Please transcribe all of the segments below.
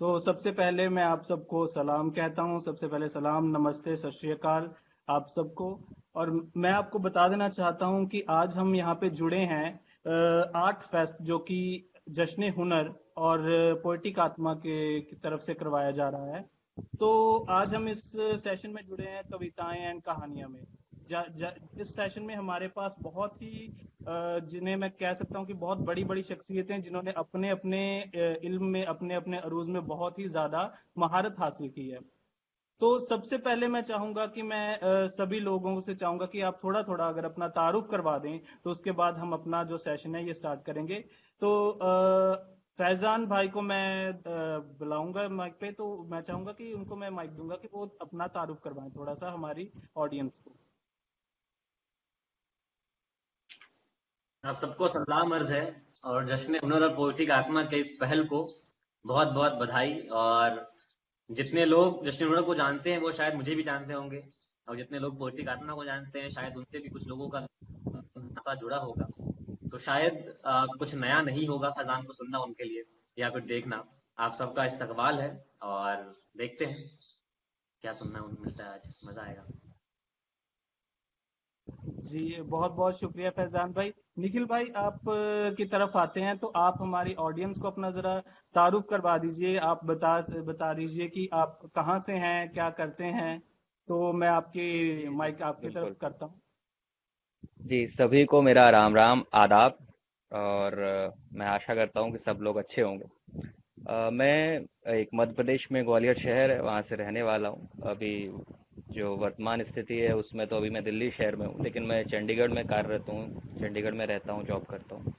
तो सबसे पहले मैं आप सबको सलाम कहता हूँ। सबसे पहले सलाम, नमस्ते, सत श्री अकाल आप सबको। और मैं आपको बता देना चाहता हूँ कि आज हम यहाँ पे जुड़े हैं आर्ट फेस्ट, जो कि जश्न हुनर और पोएटिक आत्मा के की तरफ से करवाया जा रहा है। तो आज हम इस सेशन में जुड़े हैं कविताएं एंड कहानियां में। इस सेशन में हमारे पास बहुत ही जिन्हें मैं कह सकता हूँ कि बहुत बड़ी बड़ी शख्सियतें हैं, जिन्होंने अपने अपने इल्म में, अपने अपने अरूज में बहुत ही ज्यादा महारत हासिल की है। तो सबसे पहले मैं चाहूंगा कि मैं सभी लोगों से चाहूंगा कि आप थोड़ा थोड़ा अगर अपना तारुफ करवा दें, तो उसके बाद हम अपना जो सेशन है ये स्टार्ट करेंगे। तो फैजान भाई को मैं बुलाऊंगा माइक पे। तो मैं चाहूंगा कि उनको मैं माइक दूंगा कि वो अपना तारुफ करवाएं थोड़ा सा हमारी ऑडियंस को। आप सबको सलाम अर्ज है। और जश्न हुनर और पोएटिक आत्मा के इस पहल को बहुत बहुत बधाई। और जितने लोग जश्न हुनर को जानते हैं वो शायद मुझे भी जानते होंगे, और जितने लोग पोएटिक आत्मा को जानते हैं शायद उनसे भी कुछ लोगों का नाता जुड़ा होगा। तो शायद कुछ नया नहीं होगा फैजान को सुनना उनके लिए या फिर देखना। आप सबका इस्तकबाल है और देखते हैं क्या सुनना मिलता है। आज मजा आएगा। जी, बहुत बहुत शुक्रिया फैजान भाई। निखिल भाई, आप की तरफ आते हैं, तो आप हमारी ऑडियंस को अपना जरा तारुफ करवा दीजिए। आप बता दीजिए कि आप कहाँ से हैं, क्या करते हैं। तो मैं आपकी जी जी, माइक आपकी तरफ बिल्कुल। करता हूँ। जी, सभी को मेरा राम राम आदाब। और मैं आशा करता हूँ कि सब लोग अच्छे होंगे। मैं एक मध्य प्रदेश में ग्वालियर शहर है, वहाँ से रहने वाला हूँ। अभी जो वर्तमान स्थिति है उसमें तो अभी मैं दिल्ली शहर में हूँ, लेकिन मैं चंडीगढ़ में कार्यरत हूँ, चंडीगढ़ में रहता हूँ, जॉब करता हूँ।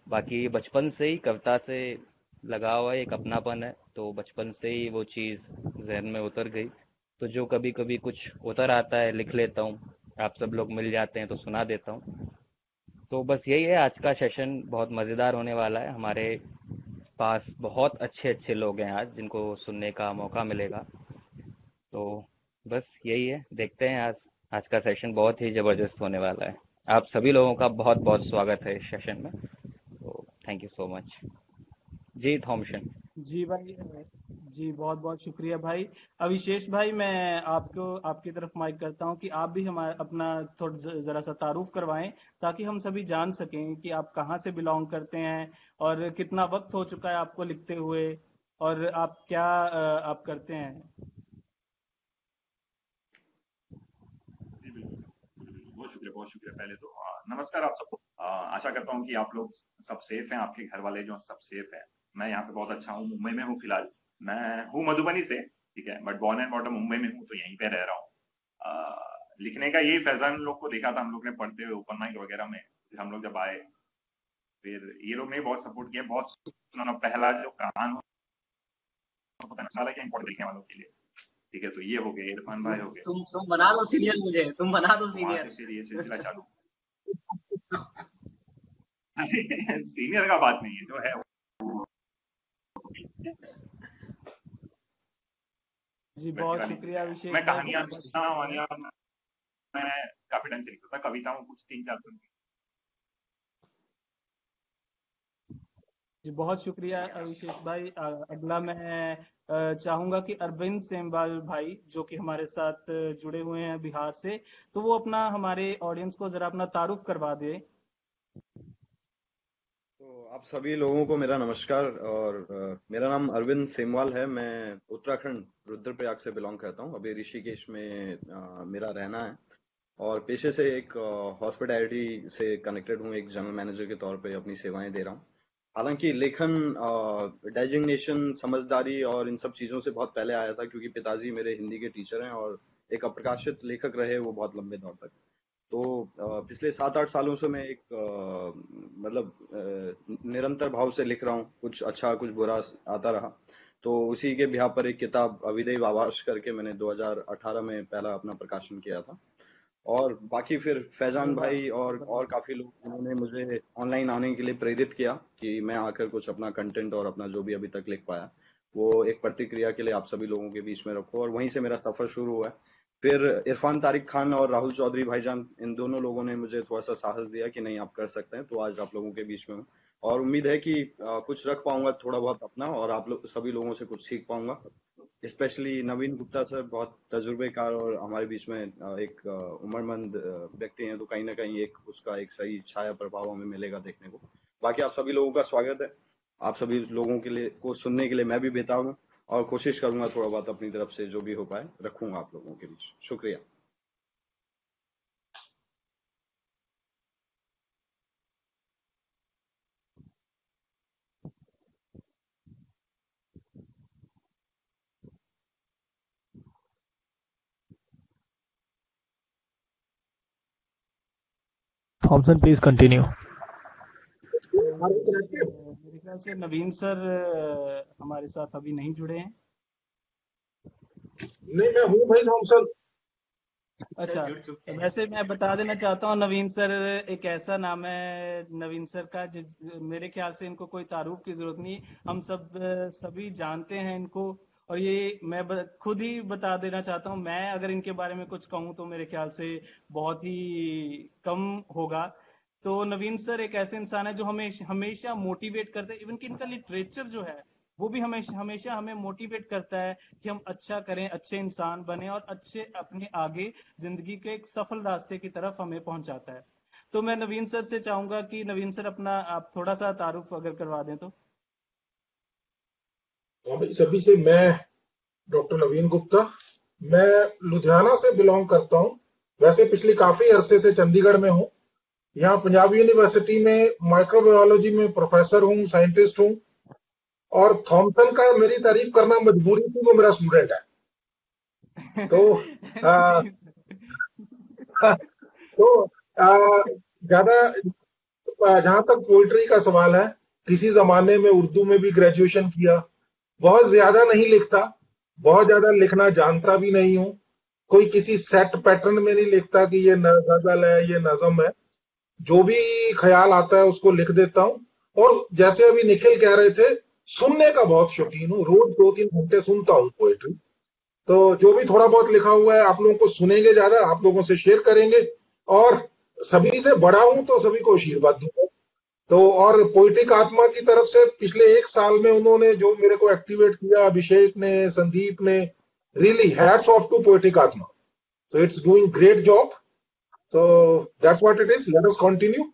बाकी बचपन से ही कविता से लगा हुआ है, एक अपनापन है, तो बचपन से ही वो चीज़ जहन में उतर गई। तो जो कभी कभी कुछ उतर आता है लिख लेता हूँ, आप सब लोग मिल जाते हैं तो सुना देता हूँ। तो बस यही है, आज का सेशन बहुत मज़ेदार होने वाला है। हमारे पास बहुत अच्छे अच्छे लोग हैं आज, जिनको सुनने का मौका मिलेगा। तो बस यही है, देखते हैं। आज आज का सेशन बहुत ही ज़बरदस्त होने वाला है। आप सभी लोगों का बहुत बहुत स्वागत है इस सेशन में। तो थैंक यू सो मच। जी थॉमसन। जी भाई, जी बहुत बहुत शुक्रिया भाई। अविशेष भाई, मैं आपको आपकी तरफ माइक करता हूँ कि आप भी हमारा अपना थोड़ा जरा सा तारुफ करवाएं, ताकि हम सभी जान सकें कि आप कहाँ से बिलोंग करते हैं, और कितना वक्त हो चुका है आपको लिखते हुए, और आप क्या आप करते हैं। जी बिल्कुल बिल्कुल बिल्कुल, बहुत शुक्रिया। पहले तो नमस्कार आप सबको। आशा करता हूँ कि आप लोग सब सेफ हैं, आपके घर वाले जो सब सेफ हैं। मैं यहाँ पे बहुत अच्छा हूँ, मुंबई में हूँ फिलहाल। मैं हूँ मधुबनी से, ठीक है, but born and bottom Mumbai में हूँ, तो यहीं पे रह रहा हूँ। लिखने का यही फैजान लोग को देखा था हम लोग ने पढ़ते हुए ओपन माइक वगैरह में, फिर हम लोग जब आए, फिर ये लोग ने बहुत सपोर्ट किया, बहुत सुना। पहला जो कान होता है ना, साला क्या इम्पोर्टेंट लिखने वालों के लिए, ठीक है। तो ये हो गए, इरफान भाई हो गए। तुम बना दो सीनियर, मुझे तुम बना दो तो वहां से सीनियर। फिर ये सिलसिला चालू। सीनियर का बात नहीं है, जो है जी वैसी बहुत वाली शुक्रिया चीजें हैं। विशेष मैं भाई, कहानियां, बहुत बहुत शुक्रिया। वहानियां मैं काफी ढंग से लिखता था, कविताओं कुछ 3-4 सुन जी बहुत शुक्रिया के आराम से। विशेष भाई। अगला मैं चाहूंगा कि अरविंद सेमवाल भाई, जो कि हमारे साथ जुड़े हुए हैं बिहार से, तो वो अपना हमारे ऑडियंस को जरा अपना तारुफ करवा दे। तो आप सभी लोगों को मेरा नमस्कार। और मेरा नाम अरविंद सेमवाल है। मैं उत्तराखंड रुद्रप्रयाग से बिलोंग करता हूँ। अभी ऋषिकेश में मेरा रहना है। और पेशे से एक हॉस्पिटैलिटी से कनेक्टेड हूँ, एक जनरल मैनेजर के तौर पे अपनी सेवाएं दे रहा हूँ। हालांकि लेखन डेजिग्नेशन, समझदारी और इन सब चीज़ों से बहुत पहले आया था, क्योंकि पिताजी मेरे हिंदी के टीचर हैं और एक अप्रकाशित लेखक रहे वो बहुत लंबे दौर तक। तो पिछले 7-8 सालों से मैं एक मतलब निरंतर भाव से लिख रहा हूँ। कुछ अच्छा कुछ बुरा आता रहा। तो उसी के बिहाफ पर एक किताब अविदेव आवाज करके मैंने 2018 में पहला अपना प्रकाशन किया था। और बाकी फिर अरे फैजान वाह, भाई बहुत और बढ़िया। काफी लोग जिन्होंने मुझे ऑनलाइन आने के लिए प्रेरित किया कि मैं आकर कुछ अपना कंटेंट और अपना जो भी अभी तक लिख पाया वो एक प्रतिक्रिया के लिए आप सभी लोगों के बीच में रखो। और वहीं से मेरा सफर शुरू हुआ है। फिर इरफान तारिक खान और राहुल चौधरी भाईजान, इन दोनों लोगों ने मुझे थोड़ा सा साहस दिया कि नहीं आप कर सकते हैं, तो आज आप लोगों के बीच में हूँ। और उम्मीद है कि कुछ रख पाऊंगा थोड़ा बहुत अपना, और आप लोग सभी लोगों से कुछ सीख पाऊंगा। स्पेशली नवीन गुप्ता सर बहुत तजुर्बेकार और हमारे बीच में एक उम्रमंद व्यक्ति हैं, तो कहीं ना कहीं एक उसका एक सही छाया प्रभाव हमें मिलेगा देखने को। बाकी आप सभी लोगों का स्वागत है। आप सभी लोगों के लिए को सुनने के लिए मैं भी बेताब हूँ, और कोशिश करूंगा थोड़ा बहुत अपनी तरफ से जो भी हो पाए रखूंगा आप लोगों के बीच। शुक्रिया। Thompson, please continue. जी मेरे ख्याल से नवीन सर हमारे साथ अभी नहीं जुड़े हैं। नहीं, मैं हूँ भाई थॉमसन। अच्छा, जुड़ चुके हैं। वैसे मैं बता देना चाहता हूँ नवीन सर एक ऐसा नाम है नवीन सर का मेरे ख्याल से इनको कोई तारुफ की जरूरत नहीं, हम सभी जानते हैं इनको। और ये मैं खुद ही बता देना चाहता हूँ, मैं अगर इनके बारे में कुछ कहूँ तो मेरे ख्याल से बहुत ही कम होगा। तो नवीन सर एक ऐसे इंसान है जो हमें हमेशा मोटिवेट करते हैं। इवन कि इनका लिटरेचर जो है वो भी हमेशा हमेशा हमें मोटिवेट करता है कि हम अच्छा करें, अच्छे इंसान बने और अच्छे अपने आगे जिंदगी के एक सफल रास्ते की तरफ हमें पहुंचाता है। तो मैं नवीन सर से चाहूंगा कि नवीन सर अपना आप थोड़ा सा तारुफ अगर करवा दें तो। हाँ भाई, सभी से मैं डॉक्टर नवीन गुप्ता, मैं लुधियाना से बिलोंग करता हूँ। वैसे पिछले काफी अरसे से चंडीगढ़ में हूँ। यहाँ पंजाब यूनिवर्सिटी में माइक्रोबायोलॉजी में प्रोफेसर हूँ, साइंटिस्ट हूँ। और थॉमसन का मेरी तारीफ करना मजबूरी थी, वो मेरा स्टूडेंट है। तो आ, तो ज्यादा जहां तक पोइट्री का सवाल है, किसी जमाने में उर्दू में भी ग्रेजुएशन किया। बहुत ज्यादा नहीं लिखता, बहुत ज्यादा लिखना जानता भी नहीं हूँ। कोई किसी सेट पैटर्न में नहीं लिखता कि ये गजल है, ये नज्म है। जो भी ख्याल आता है उसको लिख देता हूँ। और जैसे अभी निखिल कह रहे थे, सुनने का बहुत शौकीन हूँ, रोज 2-3 घंटे सुनता हूँ पोएट्री। तो जो भी थोड़ा बहुत लिखा हुआ है आप लोगों को सुनेंगे, ज्यादा आप लोगों से शेयर करेंगे। और सभी से बड़ा हूं तो सभी को आशीर्वाद दूंगा। तो और पोइटिक आत्मा की तरफ से पिछले 1 साल में उन्होंने जो मेरे को एक्टिवेट किया, अभिषेक ने, संदीप ने, really hats off to poetic Aatma. So it's doing great job. So that's what it is. Let us continue.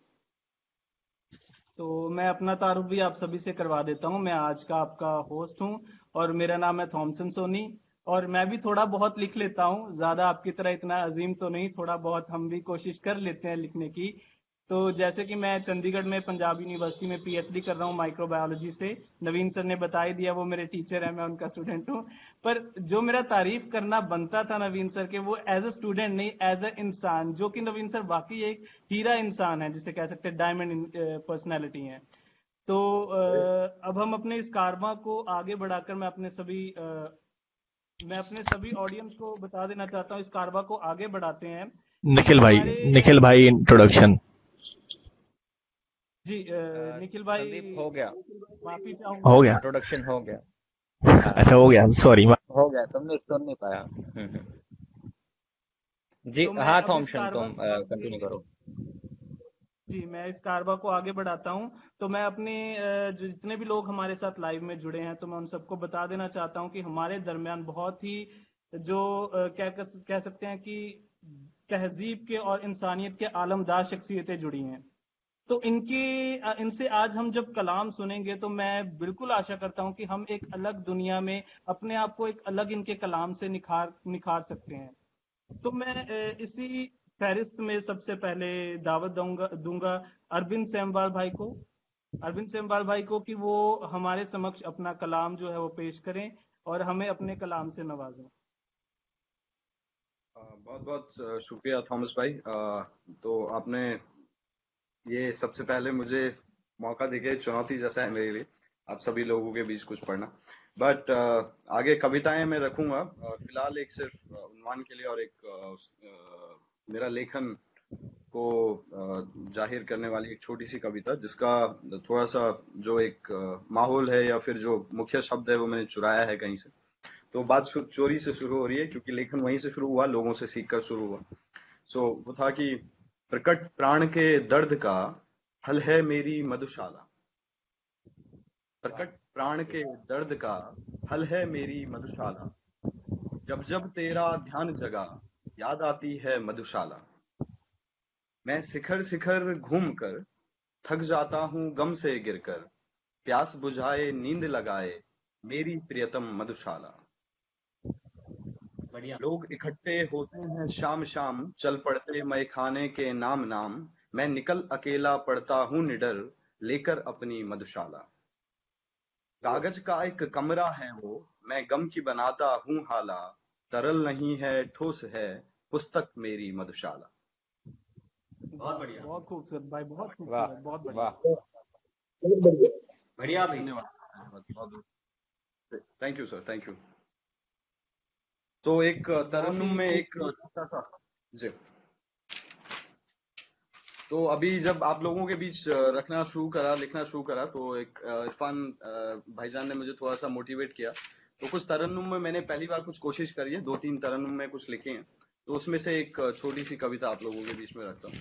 तो मैं अपना तारुफ भी आप सभी से करवा देता हूँ। मैं आज का आपका होस्ट हूँ और मेरा नाम है थॉमसन सोनी। और मैं भी थोड़ा बहुत लिख लेता हूँ, ज्यादा आपकी तरह इतना अजीम तो नहीं, थोड़ा बहुत हम भी कोशिश कर लेते हैं लिखने की। तो जैसे कि मैं चंडीगढ़ में पंजाब यूनिवर्सिटी में पीएचडी कर रहा हूँ माइक्रोबायोलॉजी से। नवीन सर ने बता ही दिया, वो मेरे टीचर है, मैं उनका स्टूडेंट हूँ। पर जो मेरा तारीफ करना बनता था नवीन सर के, वो एज अ स्टूडेंट नहीं, एज अ इंसान, जो कि नवीन सर वाकई एक हीरा इंसान है, जिसे कह सकते हैं डायमंड पर्सनैलिटी है। तो अब हम अपने इस कारवां को आगे बढ़ाकर मैं अपने सभी ऑडियंस को बता देना चाहता हूँ, इस कारवां को आगे बढ़ाते हैं। निखिल भाई इंट्रोडक्शन। जी निखिल भाई संदीप हो गया, माफी चाहूंगा। हो गया। इंट्रोडक्शन हो गया। अच्छा, हो गया, सॉरी। हो गया, तुमने सुन नहीं पाया। जी तो मैं हाँ अब इस थॉमसन, कारवां तुम कंटिन्यू करो। जी मैं इस कारवा को आगे बढ़ाता हूं। तो मैं अपने जितने भी लोग हमारे साथ लाइव में जुड़े हैं, तो मैं उन सबको बता देना चाहता हूं कि हमारे दरमियान बहुत ही जो कह सकते हैं कि तहजीब के और इंसानियत के आलमदार शख्सियतें जुड़ी हैं। तो इनसे आज हम जब कलाम सुनेंगे तो मैं बिल्कुल आशा करता हूं कि हम एक अलग दुनिया में अपने आप को एक अलग इनके कलाम से निखार सकते हैं। तो मैं इसी फहरिस्त में सबसे पहले दावत दूंगा अरविंद सेमवाल भाई को कि वो हमारे समक्ष अपना कलाम जो है वो पेश करें और हमें अपने कलाम से नवाजें। बहुत बहुत शुक्रिया थॉमस भाई। तो आपने ये सबसे पहले मुझे मौका देके चुनौती जैसा है मेरे लिए आप सभी लोगों के बीच कुछ पढ़ना। बट आगे कविताएं मैं रखूंगा, फिलहाल एक सिर्फ उन्वान के लिए और एक मेरा लेखन को जाहिर करने वाली एक छोटी सी कविता, जिसका थोड़ा सा जो एक माहौल है या फिर जो मुख्य शब्द है वो मैंने चुराया है कहीं से। तो बात चोरी से शुरू हो रही है क्योंकि लेखन वहीं से शुरू हुआ, लोगों से सीखकर शुरू हुआ। वो था कि प्रकट प्राण के दर्द का हल है मेरी मधुशाला, प्रकट प्राण के दर्द का हल है मेरी मधुशाला। जब जब तेरा ध्यान जगा याद आती है मधुशाला। मैं शिखर शिखर घूम कर थक जाता हूँ गम से गिरकर, प्यास बुझाए नींद लगाए मेरी प्रियतम मधुशाला। बढ़िया। लोग इकट्ठे होते हैं शाम शाम, चल पड़ते मय खाने के नाम नाम। मैं निकल अकेला पड़ता हूँ निडर, लेकर अपनी मधुशाला। कागज का एक कमरा है वो, मैं गम की बनाता हूँ हाला। तरल नहीं है ठोस है पुस्तक मेरी मधुशाला। बहुत बढ़िया। बहुत खूबसूरत भाई, बहुत वाह खूबसूरत, बहुत बढ़िया। वाह। बहुत बढ़िया। बढ़िया भाई। धन्यवाद। Thank you sir, thank you. तो एक तरन्नुम में एक छोटा सा जी। तो अभी जब आप लोगों के बीच रखना शुरू करा, लिखना शुरू करा, तो एक इरफान भाईजान ने मुझे थोड़ा सा मोटिवेट किया। तो कुछ तरन्नुम में मैंने पहली बार कुछ कोशिश करी है, 2-3 तरन्नुम में कुछ लिखे हैं। तो उसमें से एक छोटी सी कविता आप लोगों के बीच में रखता हूँ।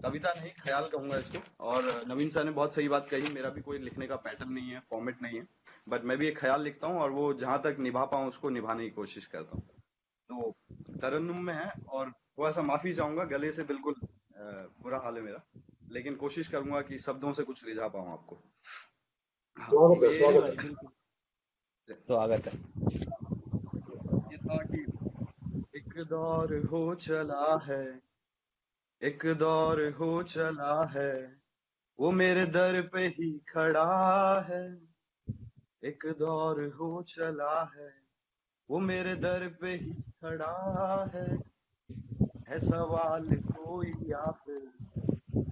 कविता नहीं, ख्याल कहूंगा इसको। और नवीन सर ने बहुत सही बात कही, मेरा भी कोई लिखने का पैटर्न नहीं है, फॉर्मेट नहीं है, बट मैं भी एक ख्याल लिखता हूँ और वो जहां तक निभा पाऊँ उसको निभाने की कोशिश करता हूँ। तो तरन्नुम में है, और थोड़ा सा माफी चाहूंगा, गले से बिल्कुल बुरा हाल है मेरा, लेकिन कोशिश करूंगा कि शब्दों से कुछ रिझा पाऊं आपको। हाँ, स्वागत है, ये स्वागत है। स्वागत है। ये था कि एक दौर हो चला है, एक दौर हो चला है, वो मेरे दर पे ही खड़ा है। एक दौर हो चला है, वो मेरे दर पे ही खड़ा है सवाल कोई या फिर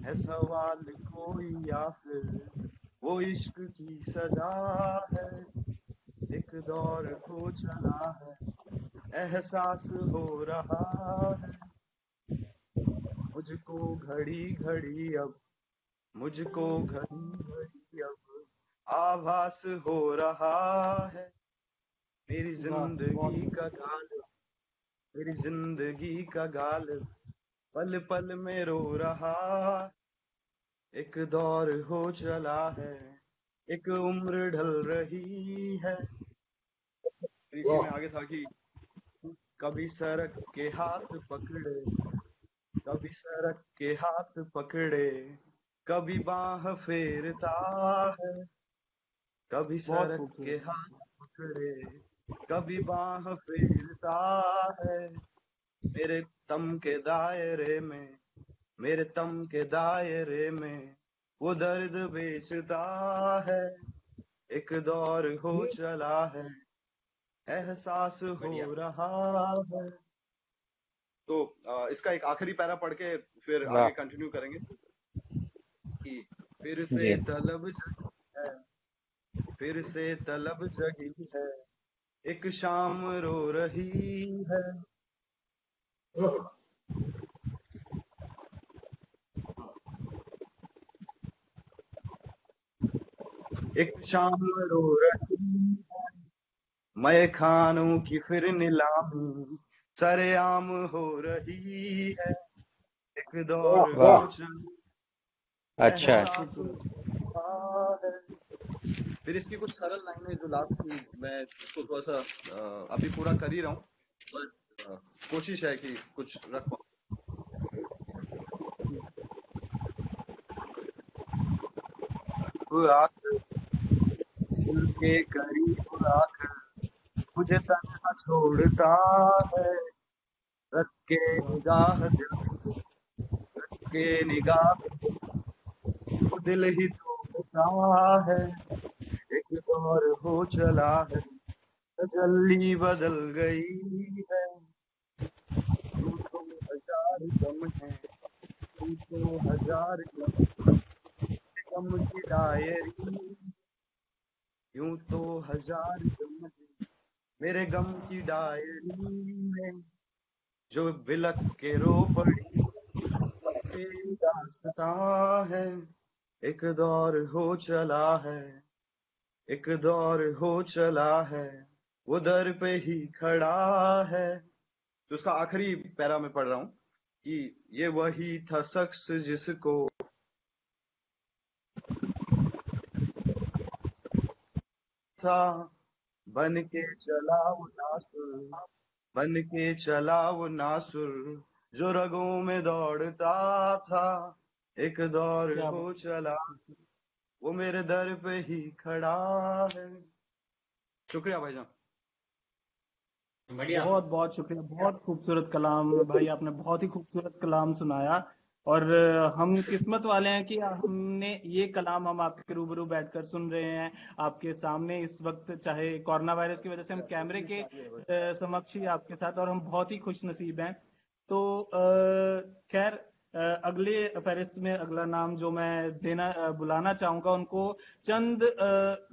है सवाल कोई या फिर वो इश्क की सजा है। एक दौर हो चला है, एहसास हो रहा है मुझको घड़ी घड़ी अब, मुझको घड़ी घड़ी अब आभास हो रहा है। मेरी जिंदगी का गालिब, मेरी जिंदगी का गालिब पल पल में रो रहा। एक दौर हो चला है, एक उम्र ढल रही है। इसी में आगे था कि कभी सड़क के हाथ पकड़े, कभी सड़क के हाथ पकड़े, कभी बाह फेरता है। कभी बहुत सड़क के खूबसूरत। हाथ पकड़े, कभी बाह फेरता है। मेरे तम के दायरे में, मेरे तम के दायरे में वो दर्द बेचता है। एक दौर हो चला है, एहसास बढ़िया। हो रहा है। तो इसका एक आखिरी पैरा पढ़ के फिर वाह आगे कंटिन्यू करेंगे कि फिर से जी। तलब जगी है, फिर से तलब जगी है, एक शाम रो रही है। एक शाम रो रही है, मैं खानों की फिर नीलामी सरेआम हो रही है। एक दौर वाह, हो वाह। चला, अच्छा है। एहसास होता है। फिर इसकी कुछ सरल लाइनें जो लास्ट की, मैं इसको थोड़ा सा अभी पूरा कर ही रहा हूँ, बट कोशिश है कि कुछ रख पाऊँ। आकर दिल के करीब आकर मुझे तन्हा छोड़ता है। रख के निगाह दिल पे, रख के निगाह वो दिल ही तोड़ता है। एक दौर हो चला है, तजल्ली बदल गई है। यूं तो हजार गम है, यूं तो हजार गम की डायरी, यूं तो हजार गम है मेरे गम की डायरी में, जो बिलक के रो पड़ी तेरी दास्तां है। एक दौर हो चला है, एक दौर हो चला है, वो दर पे ही खड़ा है। तो उसका आखिरी पैरा में पढ़ रहा हूँ कि ये वही था शख्स जिसको था, बन के चला वो नासुर, बन के चला वो नासुर, जो रगों में दौड़ता था, एक दौर क्या हो बात चला, वो मेरे दर पे ही खड़ा है। शुक्रिया भाईजान। बढ़िया। बहुत बहुत शुक्रिया, बहुत खूबसूरत कलाम भाई, आपने बहुत ही खूबसूरत कलाम सुनाया। और हम किस्मत वाले हैं कि हमने ये कलाम हम आपके रूबरू बैठकर सुन रहे हैं, आपके सामने इस वक्त, चाहे कोरोना वायरस की वजह से हम कैमरे के समक्ष ही आपके साथ, और हम बहुत ही खुश नसीब हैं। तो खैर, अगले फहरिस्त में अगला नाम जो मैं बुलाना चाहूंगा, उनको चंद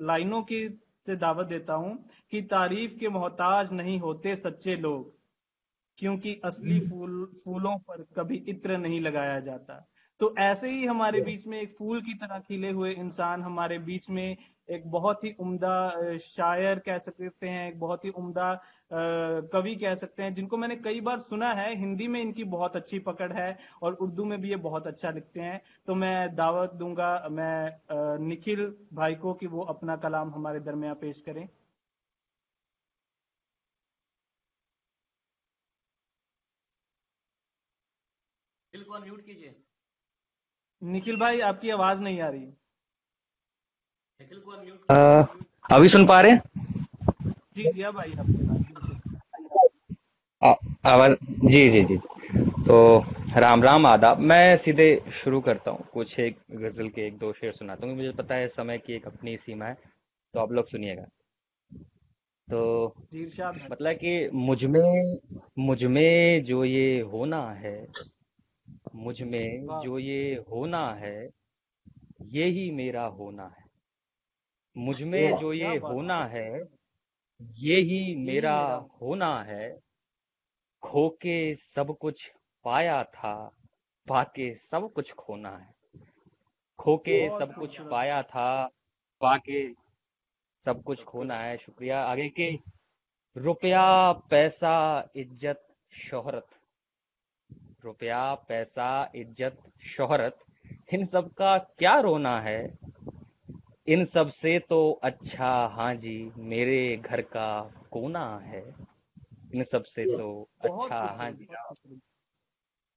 लाइनों की से दावत देता हूं कि तारीफ के मोहताज नहीं होते सच्चे लोग, क्योंकि असली फूलों पर कभी इत्र नहीं लगाया जाता। तो ऐसे ही हमारे बीच में एक फूल की तरह खिले हुए इंसान, हमारे बीच में एक बहुत ही उम्दा शायर कह सकते हैं, एक बहुत ही उम्दा कवि कह सकते हैं, जिनको मैंने कई बार सुना है। हिंदी में इनकी बहुत अच्छी पकड़ है और उर्दू में भी ये बहुत अच्छा लिखते हैं। तो मैं दावत दूंगा मैं निखिल भाई को कि वो अपना कलाम हमारे दरमियान पेश करें। दिल को अनम्यूट कीजिए। निखिल भाई, आपकी आवाज नहीं आ रही। निखिल को अनम्यूट कीजिए। अभी सुन पा रहे हैं? जी जी, अब आई आपकी आवाज, बिल्कुल। आवाज। जी जी जी जी। तो राम राम आदाब। मैं सीधे शुरू करता हूँ, कुछ एक गजल के एक दो शेर सुनाता हूँ। मुझे पता है समय की एक अपनी सीमा है, तो आप लोग सुनिएगा। तो जी, इरशाद है। मतलब कि मुझ में जो ये होना है, मुझ में वाह, जो ये होना है, ये ही मेरा होना है। मुझ में जो क्या ये बात है, होना बहुत है, खूबसूरत। ये ही यही मेरा मेरा हो। होना है। खो के सब कुछ पाया था, पाके सब कुछ खोना है। खो के बहुत सब कुछ खूबसूरत। पाया था, पाके सब कुछ खोना है। शुक्रिया। आगे के, रुपया, पैसा, इज्जत, शोहरत, रुपया, पैसा, इज्जत, शोहरत, इन सब का क्या रोना है। इन सब से तो अच्छा, हाँ जी, मेरे घर का कोना है। इन सब से तो बहुत अच्छा, हाँ खूबसूरत, जी, बहुत खूबसूरत।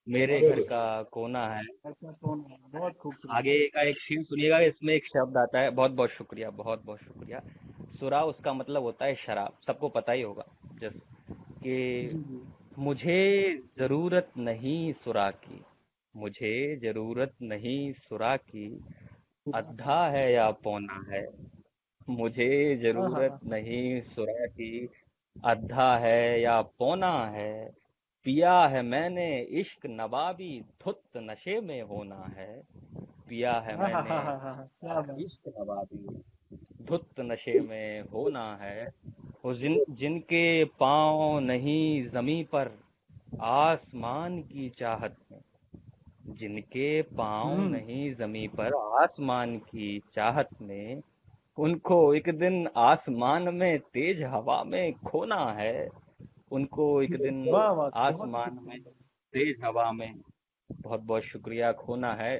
मेरे घर का कोना है। ऐसा कौन है, बहुत खूबसूरत। आगे का एक शेर सुनिएगा, इसमें एक शब्द आता है। बहुत बहुत शुक्रिया, बहुत बहुत शुक्रिया। सुरा, उसका मतलब होता है शराब, सबको पता ही होगा। जस कि जी जी। मुझे जरूरत नहीं सुरा की, मुझे जरूरत नहीं सुरा की, अद्धा है या पौना है। मुझे हाँ हाँ जरूरत हाँ। नहीं सुरा की, अद्धा है या पौना है। पिया है मैंने इश्क नवाबी, धुत नशे में होना है। पिया है हाँ हाँ मैंने हाँ हाँ हाँ हाँ, क्या बात। इश्क नवाबी, धुत नशे में होना है। वो जिनके पाँव नहीं जमी पर, आसमान की चाहत में, जिनके पाँव हम्म। नहीं जमी पर, आसमान की चाहत में, उनको एक दिन आसमान में तेज हवा में खोना है। उनको एक दिन वाह वाह, बहुत आसमान में खूबसूरत। तेज हवा में, बहुत बहुत शुक्रिया, खोना है।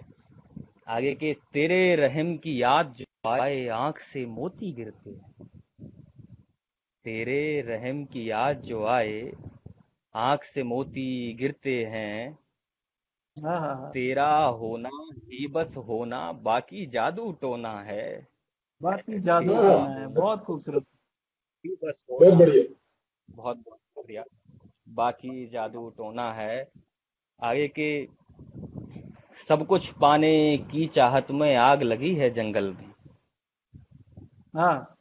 आगे के, तेरे रहम की याद जो आए, आंख से मोती गिरते हैं। तेरे रहम की याद जो आए, आंख से मोती गिरते हैं। हाँ हाँ हाँ। तेरा होना ही बस होना, बाकी जादू टोना है। बाकी जादू तेरा टोना है, होना बहुत खूबसूरत। ही बस बहुत होना, बढ़िया। बहुत बहुत शुक्रिया, बाकी जादू टोना है। आगे के, सब कुछ पाने की चाहत में आग लगी है जंगल में। हाँ।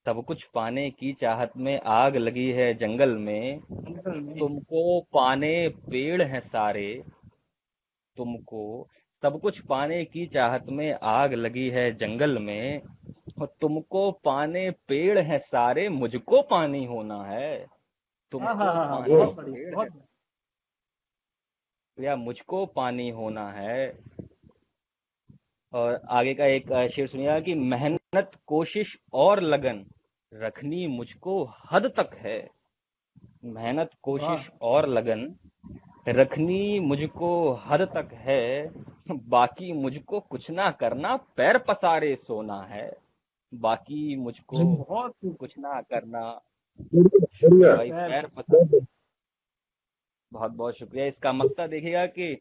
सब कुछ पाने की चाहत में आग लगी है जंगल में। जंगल में। तुमको पाने पेड़ हैं सारे, तुमको, सब कुछ पाने की चाहत में आग लगी है जंगल में। और तुमको पाने पेड़ हैं सारे, मुझको पानी होना है। हाँ हाँ तुमको हाँ हाँ, पाने बहुत बढ़िया, पेड़ है बहुत। या मुझको पानी होना है। और आगे का एक शेर सुनिएगा कि मेहनत, कोशिश और लगन रखनी मुझको हद तक है। मेहनत, वाह। कोशिश और लगन रखनी मुझको हद तक है। बाकी मुझको कुछ ना करना, पैर पसारे सोना है। बाकी मुझको बहुत खूब। कुछ ना करना बढ़िया भाई खैर, पैर पसार। बहुत बहुत बहुत शुक्रिया। इसका मकसद देखिएगा कि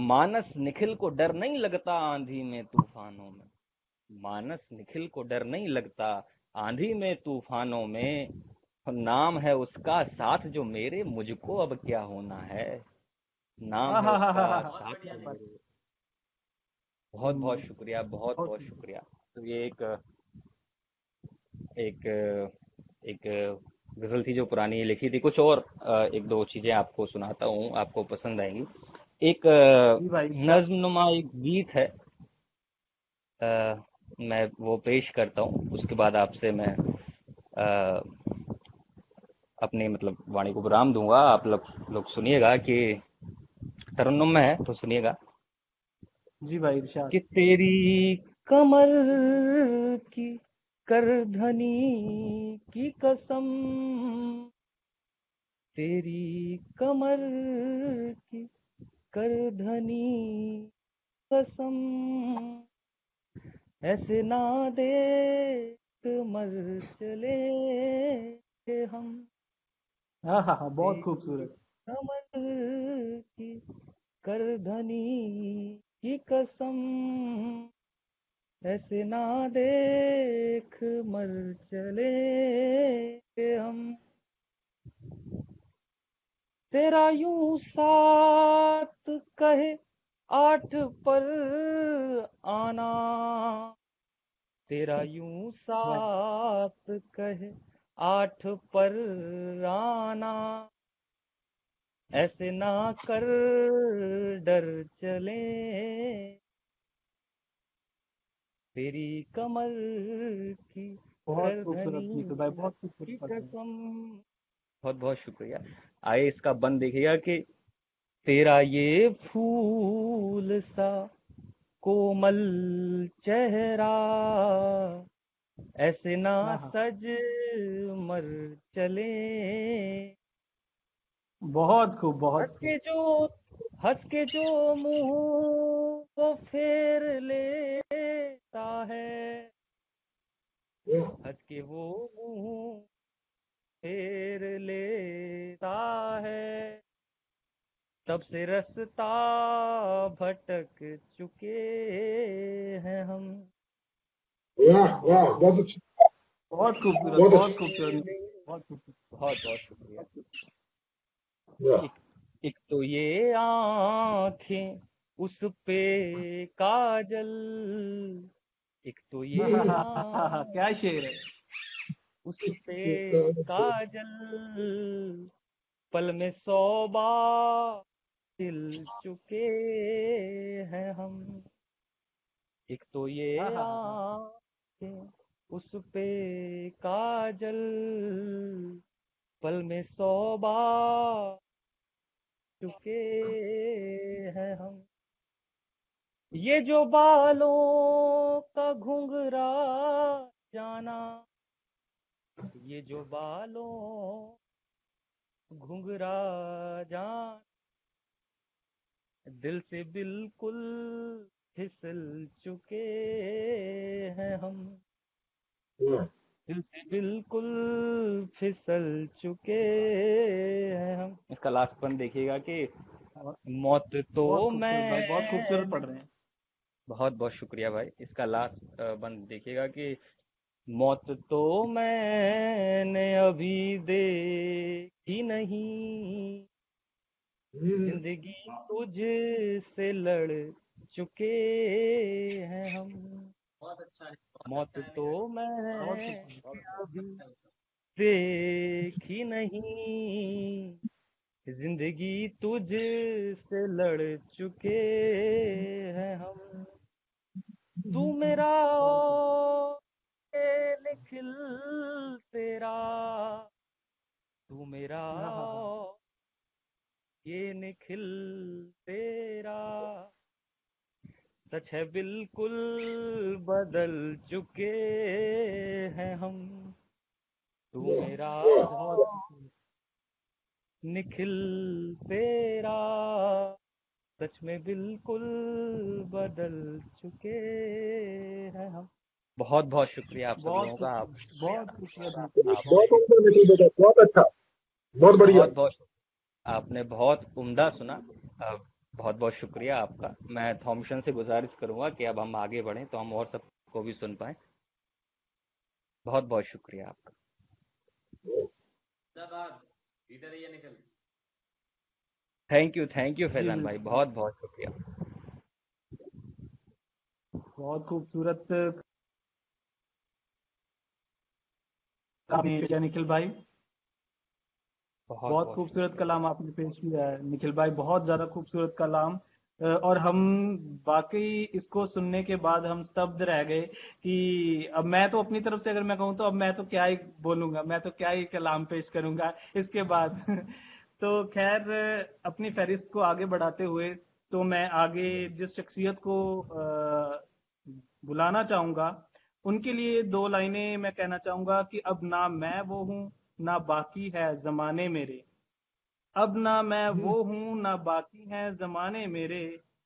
मानस निखिल को डर नहीं लगता आंधी में तूफानों में। मानस निखिल को डर नहीं लगता आंधी में तूफानों में। नाम है उसका साथ जो मेरे, मुझको अब क्या होना है। नाम है उसका साथ जो बहुत मेरे। बहुत बहुत बढ़िया। शुक्रिया, बहुत बहुत बहुत खूब। शुक्रिया। तो ये एक एक गजल थी जो पुरानी लिखी थी। कुछ और एक दो चीजें आपको सुनाता हूँ, आपको पसंद आएंगी। एक जी भाई, इरशाद। नज्म एक गीत है, मैं वो पेश करता हूँ। उसके बाद आपसे मैं अ, अपनी मतलब वाणी को विराम दूंगा। आप लोग सुनिएगा कि तरन्नुम में है तो सुनिएगा जी भाई, इरशाद। कि तेरी कमर की करधनी की कसम, तेरी कमर की करधनी कसम, ऐसे ना देख मर चले हम। हाँ हाँ हाँ, बहुत तेरी खूबसूरत। कमर की करधनी की कसम, ऐसे ना देख मर चले हम। तेरा यूं साथ कहे आठ पर आना, तेरा यूं वाह। साथ कहे आठ पर आना, ऐसे ना कर डर चले। तेरी कमर की बहुत खूबसूरत करधनी गीत है भाई, बहुत खूबसूरत की पढ़ रहे हैं। कसम। बहुत बहुत शुक्रिया। आइए इसका बंद देखिएगा कि तेरा ये फूल सा कोमल चेहरा, ऐसे ना हाँ हाँ, सज मर चले। बहुत खूब, बहुत हंस खूब। के जो हंस के जो मुंह को फेर लेता है, हंस के वो मुंह फेर लेता है, तब से रास्ता भटक चुके हैं हम। वाह वाह बहुत अच्छा बहुत खूबसूरत, बहुत बहुत अच्छा खूबसूरत। बहुत खूबसूरत। बहुत बहुत शुक्रिया। वाह एक एक तो ये आंखें उस पे काजल, एक तो हाँ ये हाँ हाँ हाँ हाँ हाँ, आंखें क्या शेर है। उस पे काजल, पल में 100 बार दिल चुके हैं हम। एक तो हाँ ये हाँ हाँ हाँ। आंखें उस पे काजल, पल में 100 बार चुके हैं हम। ये जो बालों का घुंघरा जाना, ये जो बालों घुंघरा जान, दिल से बिल्कुल फिसल चुके हैं हम। वाह दिल से बिल्कुल फिसल चुके हैं हम। इसका लास्ट पन देखिएगा कि बहुत मौत तो बहुत खूबसूरत भाई, बहुत खूबसूरत मैंने। पढ़ रहे हैं। बहुत बहुत शुक्रिया भाई। इसका लास्ट बंद देखिएगा कि मौत तो मैंने अभी देखी नहीं, जिंदगी तुझसे लड़ चुके हैं हम। बहुत अच्छा है, बहुत मौत अच्छा है। तो बहुत मैंने खूबसूरत। अभी देखी नहीं, जिंदगी तुझसे लड़ चुके हैं हम। तू मेरा बहुत खूब। ओ ये निखिल तेरा, तू मेरा हाँ हाँ हाँ। ओ ये निखिल तेरा, सच है बिल्कुल बदल चुके हैं हम। तू मेरा बहुत खूबसूरत। निखिल तेरा, सच में बिल्कुल बदल चुके हैं हम। बहुत बहुत शुक्रिया आप सब बहुत लोगों का। आप बहुत खूबसूरत निखिल, आप बहुत अच्छा निखिल बेटा, बहुत अच्छा, बहुत बढ़िया। बहुत बहुत आपने बहुत उम्दा सुना। बहुत बहुत शुक्रिया आपका। मैं थॉमसन से गुजारिश करूंगा कि अब हम आगे बढ़ें तो हम और सबको भी सुन पाएं। बहुत बहुत शुक्रिया आपका। जिंदाबाद, जीते रहिए निखिल। थैंक यू जी फैजान भाई, बिल्कुल, बहुत बहुत शुक्रिया। बहुत खूबसूरत आपने किया निखिल भाई, बहुत बहुत बहुत खूबसूरत शुक्रिया। कलाम आपने पेश किया है निखिल भाई, बहुत ज्यादा खूबसूरत कलाम। और हम वाकई इसको सुनने के बाद हम स्तब्ध रह गए कि अब मैं तो अपनी तरफ से अगर मैं कहूँ तो अब मैं तो क्या ही बोलूंगा, मैं तो क्या ही कलाम पेश करूंगा इसके बाद। तो खैर, अपनी फहरिस्त को आगे बढ़ाते हुए तो मैं आगे जिस शख्सियत को बुलाना चाहूंगा उनके लिए दो लाइनें मैं कहना चाहूंगा कि अब ना मैं वो हूं ना बाकी है जमाने मेरे। अब ना मैं वो हूं ना बाकी हैं जमाने मेरे,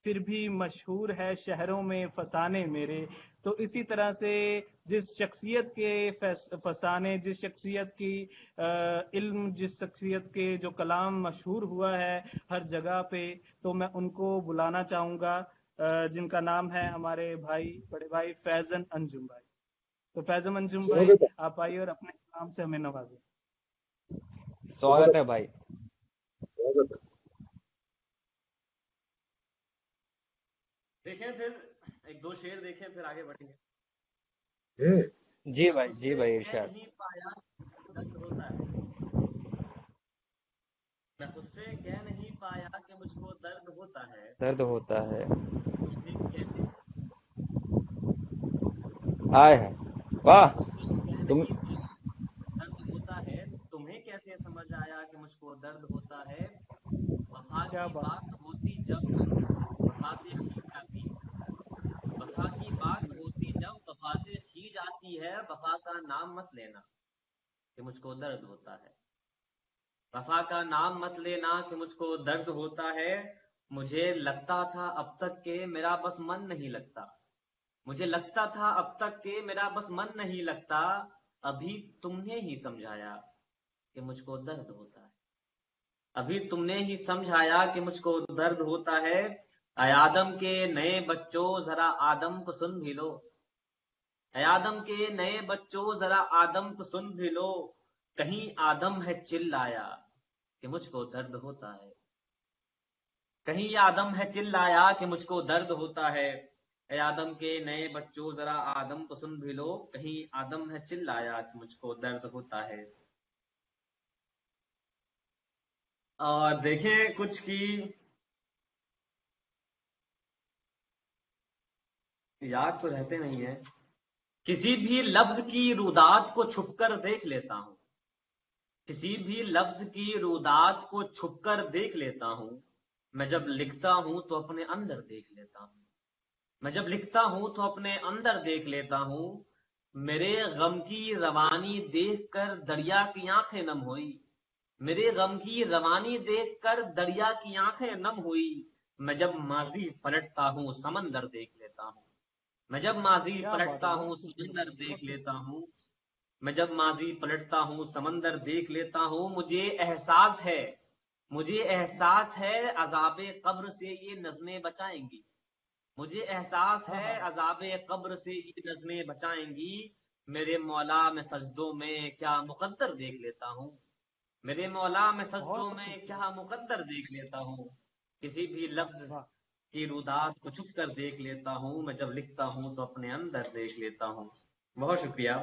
फिर भी मशहूर है शहरों में फसाने मेरे। तो इसी तरह से जिस शख्सियत के फसाने, जिस शख्सियत की इल्म, जिस शख्सियत के जो कलाम मशहूर हुआ है हर जगह पे, तो मैं उनको बुलाना चाहूंगा, जिनका नाम है हमारे भाई, बड़े भाई फैजन अंजुम भाई। तो फैजन अंजुम भाई, स्वागत है, आप आइए और अपने कलाम से हमें नवाजें। स्वागत स्वागत है भाई। स्वागत है। देखें फिर एक दो शेर देखें, फिर आगे बढ़ेंगे। हम्म, जी मैं भाई, खुद जी से भाई, कह इरशाद। नहीं पाया कि दर्द होता है। मैं खुद से कह नहीं पाया कि मुझको दर्द होता है। दर्द होता है। मुझे कैसे, आए है। मैं वाह। खुद से कह तुम नहीं पाया दर्द होता है। तुम्हें कैसे समझ आया कि मुझको दर्द होता है। वफा क्या की बात बात होती जब वफा से खींच आती है। वफा की बात होती जब वफा से खींच आती है। वफा का नाम मत लेना कि मुझको दर्द होता है। वफा का नाम मत लेना कि मुझको दर्द होता है। मुझे लगता था अब तक के मेरा बस मन नहीं लगता। मुझे लगता था अब तक के मेरा बस मन नहीं लगता। अभी तुमने ही समझाया कि मुझको दर्द होता है। अभी तुमने ही समझाया कि मुझको दर्द होता है। ऐ आदम के नए बच्चों जरा आदम को सुन भी लो। ऐ आदम के नए बच्चों जरा आदम को सुन भी लो। कहीं आदम है चिल्लाया कि मुझको दर्द होता है। कहीं आदम है चिल्लाया कि मुझको दर्द होता है। ऐ आदम के नए बच्चों जरा आदम को सुन भी लो। कहीं आदम है चिल्लाया कि मुझको दर्द होता है। और देखें कुछ की याद तो रहते नहीं है। किसी भी लफ्ज की रुदात को छुपकर देख लेता हूं। किसी भी लफ्ज की रुदात को छुपकर देख लेता हूं। मैं जब लिखता हूं तो अपने अंदर देख लेता हूं। मैं जब लिखता हूं तो अपने अंदर देख लेता हूं। मेरे गम की रवानी देखकर दरिया की आंखें नम हुई। मेरे गम की रवानी देखकर दरिया की आंखें नम हुई। मैं जब माजी पलटता हूं समंदर देख लेता हूं। मैं जब माजी क्या बात पलटता है, हूँ बहुत खूबसूरत, समंदर देख बहुत लेता खूबसूरत। हूँ। मैं जब माजी पलटता हूँ समंदर देख लेता हूँ। मुझे एहसास है अजाबे कब्र से ये नज़में बचाएंगी। मुझे एहसास हाँ है हाँ, अजाबे कब्र से ये नज़में बचाएंगी। मेरे मौला मैं सजदों में क्या मुकद्दर देख लेता हूँ। मेरे मौला मैं सजदों बहुत में खूबसूरत। क्या मुकद्दर देख लेता हूँ। किसी भी वाह लफ्ज वाह। की रुदात को छुप कर देख लेता हूँ। मैं जब लिखता हूँ तो अपने अंदर देख लेता हूँ। बहुत शुक्रिया।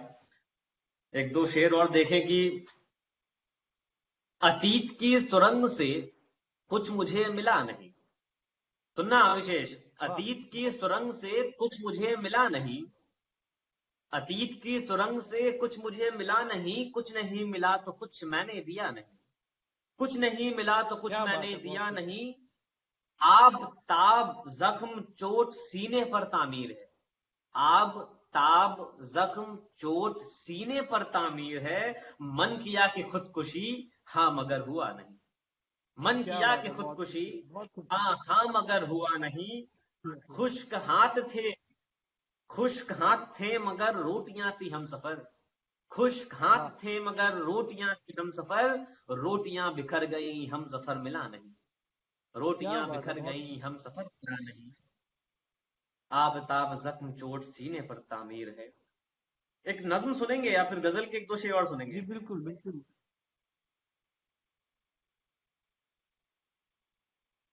एक दो शेर और देखें कि अतीत की सुरंग से कुछ मुझे मिला नहीं। सुनना विशेष, वाह, अतीत की सुरंग से कुछ मुझे मिला नहीं। अतीत की सुरंग से कुछ मुझे मिला नहीं। कुछ नहीं मिला तो कुछ मैंने दिया नहीं। कुछ नहीं मिला तो कुछ क्या बात मैंने है, बहुत दिया खूबसूरत। नहीं। आब ताब जख्म चोट सीने पर तामीर है। आब ताब जख्म चोट सीने पर तामीर है। मन किया कि खुदकुशी, हाँ मगर हुआ नहीं। मन क्या किया बात कि है, बहुत खुदकुशी, खूबसूरत, बहुत खूबसूरत। हाँ हाँ मगर हुआ नहीं। खुश्क हाथ थे खुश्क हाथ थे मगर रोटियां थी हम सफर, खुश्क हाथ वाह थे मगर रोटियां थी हम सफर, रोटियां बिखर गई हम सफर मिला नहीं, क्या रोटियां बात है, बिखर बहुत गई हम सफर मिला नहीं, आब ताब जख्म चोट सीने पर तामीर है। एक नज्म सुनेंगे या फिर गजल के एक दो शेर और जी सुनेंगे? बिल्कुल बिल्कुल।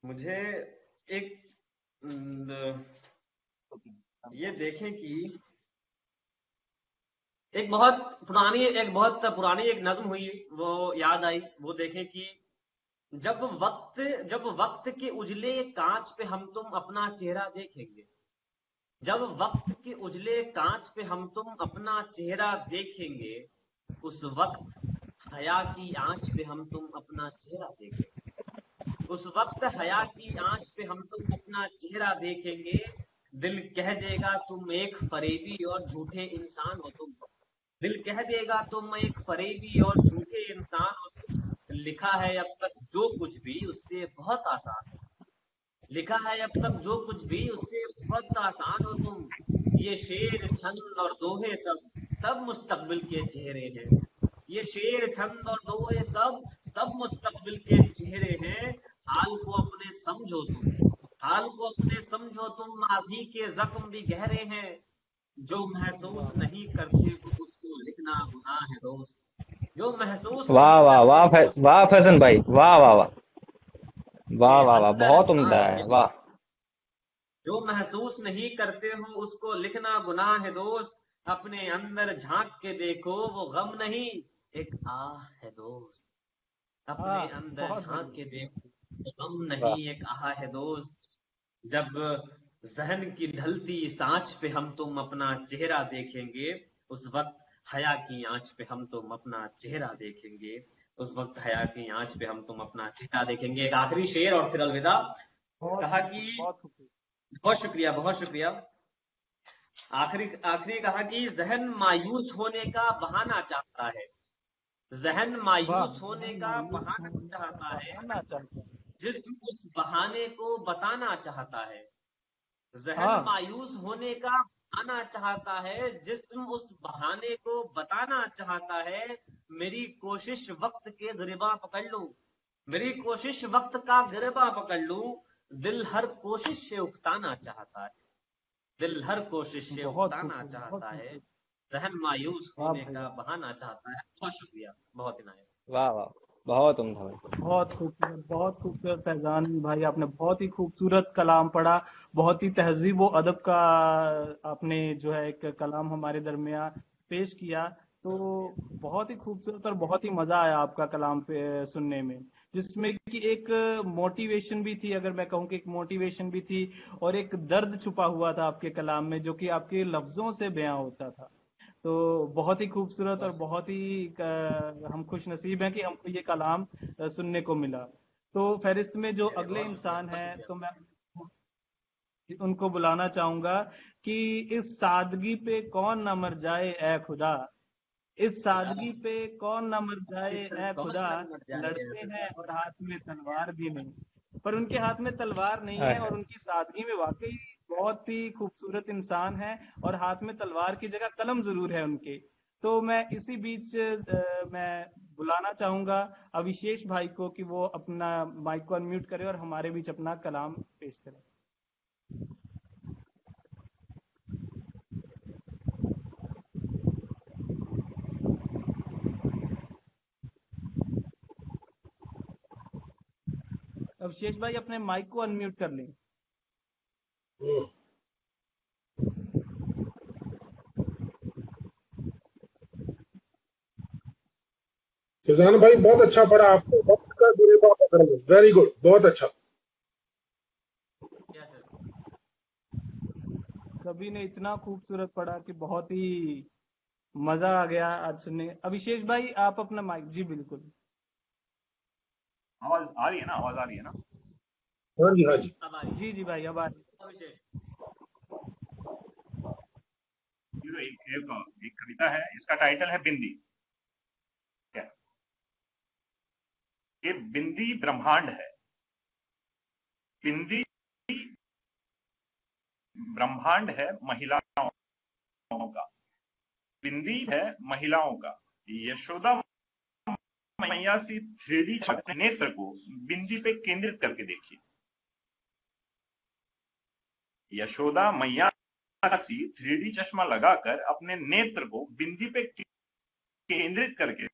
मुझे एक ये देखें कि एक बहुत पुरानी एक नज्म हुई, वो याद आई, वो देखें कि जब वक्त जब वक्त के उजले कांच पे हम तुम अपना चेहरा देखेंगे, जब वक्त के उजले कांच पे हम तुम अपना चेहरा देखेंगे, उस वक्त हया की आंच पे हम तुम अपना चेहरा देखेंगे, उस वक्त हया की आंच पे हम तुम अपना चेहरा देखेंगे, दिल कह देगा तुम एक फरेबी और झूठे इंसान हो तुम, दिल कह देगा तुम एक फरेबी और झूठे इंसान हो तुम, लिखा है अब तक जो कुछ भी उससे बहुत आसान, लिखा है अब तक जो कुछ भी उससे बहुत आसान हो तुम, ये शेर छंद और दोहे सब सब मुस्तकबिल के चेहरे हैं, ये शेर छंद और दोहे सब सब मुस्तकबिल के चेहरे हैं, हाल को अपने समझो तुम, हाल को अपने समझो तुम, माजी के जख्म भी गहरे हैं, जो महसूस वाह नहीं करते वो उसको लिखना गुनाह है दोस्त, जो महसूस वाह नहीं वाह करते वाह वो उसको वाह लिखना फैजन भाई, वाह वाह वाह, वाह के वाह वाह, अंदर बहुत उम्दा झांक है, के, वाह। जो महसूस नहीं करते हो उसको लिखना गुनाह है दोस्त, अपने अंदर झांक के देखो वो गम नहीं एक आह है दोस्त, अपने हाँ अंदर बहुत झांक बढ़िया। के देखो वो गम वाह नहीं एक आह है दोस्त, जब जहन की ढलती सांच पे हम तुम अपना चेहरा देखेंगे, उस वक्त हया की आंच पे हम तुम अपना चेहरा देखेंगे, उस वक्त हया की आंच पे हम तुम अपना चेहरा देखेंगे। एक आखिरी शेर और फिर अलविदा। बहुत कहा कि खूबसूरत बहुत खूबसूरत। बहुत शुक्रिया, बहुत शुक्रिया। आखिरी आखिरी कहा कि जहन मायूस होने का बहाना चाहता है, जहन वाह मायूस होने जहन का मायूस बहाना होने का चाहता है, बहाना चाहता है। जिस्म उस बहाने को बताना चाहता है, जहन हाँ मायूस होने का बहाना चाहता है, जिस्म उस बहाने को बताना चाहता है, मेरी कोशिश वक्त के गिरबा पकड़ लूं, मेरी कोशिश वक्त का गिरबा पकड़ लूं, दिल हर कोशिश से उकताना चाहता है, दिल हर कोशिश से बहुत उकताना खूबसूरत बहुत चाहता है, खूबसूरत। जहन मायूस वाह होने भाई का वाह। बहाना चाहता है। बहुत शुक्रिया, बहुत इनायत। वाह वाह, बहुत उम्दा भाई। बहुत खूबसूरत फैजान भाई, आपने बहुत ही खूबसूरत कलाम पढ़ा, बहुत ही तहजीब व अदब का आपने जो है एक कलाम हमारे दरमियान पेश किया। तो बहुत ही खूबसूरत और बहुत ही मजा आया आपका कलाम पे सुनने में, जिसमें कि एक मोटिवेशन भी थी, अगर मैं कहूँ कि एक मोटिवेशन भी थी, और एक दर्द छुपा हुआ था आपके कलाम में जो कि आपके लफ्जों से बयां होता था। तो बहुत ही खूबसूरत और बहुत ही हम खुश नसीब हैं कि हमको ये कलाम सुनने को मिला। तो फहरिस्त में जो चलिए, अगले बहुत शुक्रिया, इंसान बहुत हैं शुक्रिया। तो मैं उनको बुलाना चाहूंगा कि इस सादगी पे कौन ना मर जाए ए खुदा, इस खुदा, सादगी पे कौन ना मर जाए ए कौन खुदा, न मर जाए ऐ लड़ते खुदा। हैं और हाथ में तलवार भी नहीं। पर उनके हाथ में तलवार नहीं है, और उनकी सादगी में वाकई बहुत ही खूबसूरत इंसान है, और हाथ में तलवार की जगह कलम जरूर है उनके। तो मैं इसी बीच मैं बुलाना चाहूंगा अविशेष भाई को कि वो अपना माइक को अनम्यूट करे और हमारे बीच अपना कलाम पेश करे। अविशेष भाई अपने माइक को अनम्यूट कर लें। हम्म। फैजान भाई बहुत अच्छा पढ़ा आपने, वक्त का गिरेबा पकड़ लो, वेरी गुड, बहुत अच्छा। क्या सर? सभी ने इतना खूबसूरत पढ़ा कि बहुत ही मजा आ गया आज सुनने। अभिषेक भाई आप अपना माइक, जी बिल्कुल। आवाज आ रही है ना, आवाज आ रही है ना? हाँ जी हाँ जी। अब आ रही जी जी भाई अब आ रही है। ये जो एक कविता है, इसका टाइटल है बिंदी। क्या ये बिंदी ब्रह्मांड है, बिंदी ब्रह्मांड है महिलाओं बिंदी है महिलाओं का। यशोदा मैया सी 3D नेत्र को बिंदी पे केंद्रित करके देखिए। यशोदा मैया सी 3D चश्मा लगाकर अपने नेत्र को बिंदी पे केंद्रित करके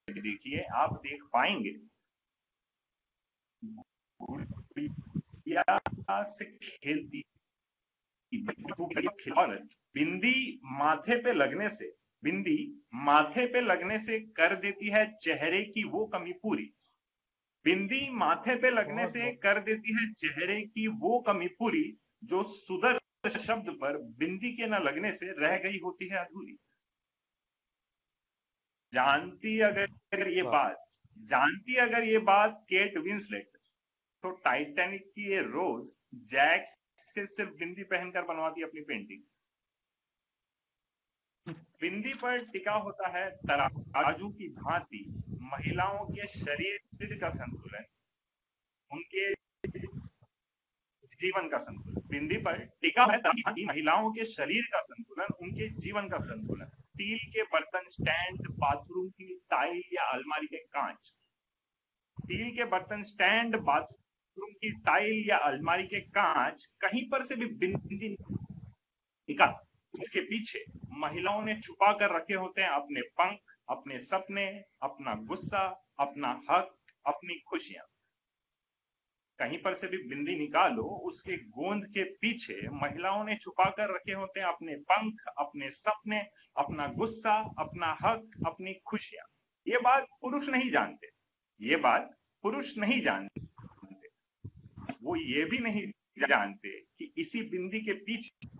देखिए, आप देख पाएंगे गुड़िया से खेलती औरत बिंदी माथे पे लगने से कर देती है चेहरे की वो कमी पूरी। बिंदी माथे पे लगने से कर देती है चेहरे की वो कमी पूरी जो सुदर्शन शब्द पर बिंदी के न लगने से रह गई होती है अधूरी। जानती अगर ये बात केट विंसलेट, तो टाइटैनिक की ये रोज जैक से सिर्फ बिंदी पहनकर बनवाती अपनी पेंटिंग। बिंदी पर टिका होता है तराजू की भांति महिलाओं के शरीर का संतुलन, उनके जीवन का संतुलन। बिंदी पर टिका है महिलाओं के शरीर का संतुलन, उनके जीवन का संतुलन। स्टील के बर्तन स्टैंड, बाथरूम की टाइल या अलमारी के कांच, स्टील के बर्तन स्टैंड, बाथरूम की टाइल या अलमारी के कांच, कहीं पर से भी बिंदी निकाल, उसके पीछे महिलाओं ने छुपा कर रखे होते हैं अपने पंख, अपने सपने, अपना गुस्सा, अपना हक, अपनी खुशियां। कहीं पर से भी बिंदी निकालो, उसके गोंद के पीछे महिलाओं ने छुपा कर रखे होते हैं अपने पंख, अपने सपने, अपना गुस्सा, अपना हक, अपनी खुशियां। ये बात पुरुष नहीं जानते, ये बात पुरुष नहीं जानते। वो ये भी नहीं जानते कि इसी बिंदी के पीछे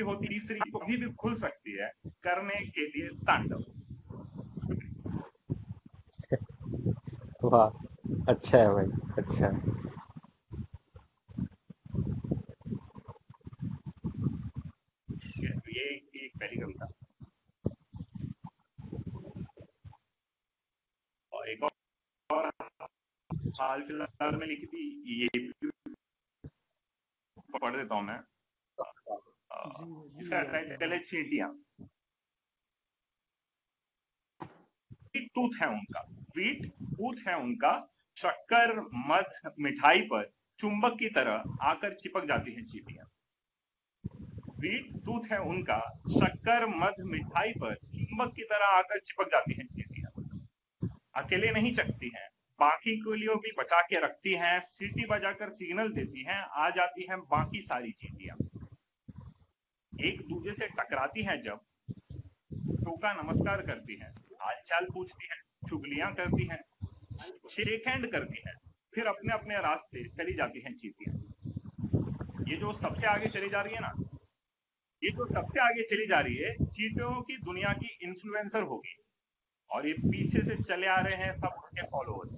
होती तीसरी कभी भी खुल सकती है करने के लिए तांडव। वाह, अच्छा है भाई, अच्छा है। तो ये एक पहली कविता। और एक और हाल फिलहाल में लिखी थी, ये पढ़ देता हूं मैं। इसका टाइटल है चींटियां। टूथ है उनका, स्वीट टूथ है उनका, शक्कर मध मिठाई पर चुंबक की तरह आकर चिपक जाती हैं चींटियां। स्वीट टूथ है उनका, शक्कर मध मिठाई पर चुंबक की तरह आकर चिपक जाती हैं चींटियां। अकेले नहीं चकती हैं, बाकी को लिए भी बचा के रखती हैं, सीटी बजाकर सिग्नल देती हैं, आ जाती हैं बाकी सारी चींटियां। एक दूसरे से टकराती हैं जब, टोका नमस्कार करती हैं, हालचाल पूछती हैं, चुगलियां करती हैं, शेक हैंड करती हैं, फिर अपने अपने रास्ते चली जाती हैं चींटियां। ये जो सबसे आगे चली जा रही है ना, ये जो सबसे आगे चली जा रही है, चींटियों की दुनिया की इन्फ्लुएंसर होगी, और ये पीछे से चले आ रहे हैं सब उसके फॉलोअर्स।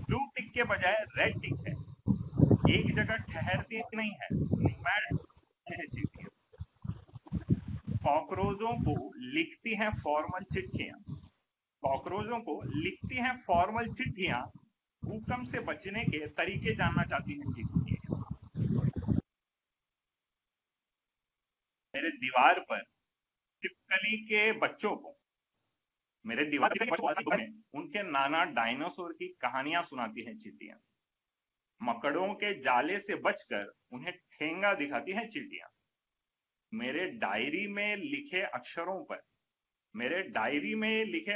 ब्लू टिक के बजाय रेड टिक है, एक जगह ठहरती नहीं है, नोमैड है चींटियां। कॉकरोचों को लिखती हैं फॉर्मल चिट्ठियां, कॉकरोचों को लिखती हैं फॉर्मल चिट्ठियां, भूकंप से बचने के तरीके जानना चाहती हैं चींटियां। मेरे दीवार पर छिपकली के बच्चों को, मेरे दीवार पर उनके नाना डायनासोर की कहानियां सुनाती हैं चींटियां। मकड़ों के जाले से बचकर उन्हें ठेंगा दिखाती हैं चींटियां। मेरे डायरी में लिखे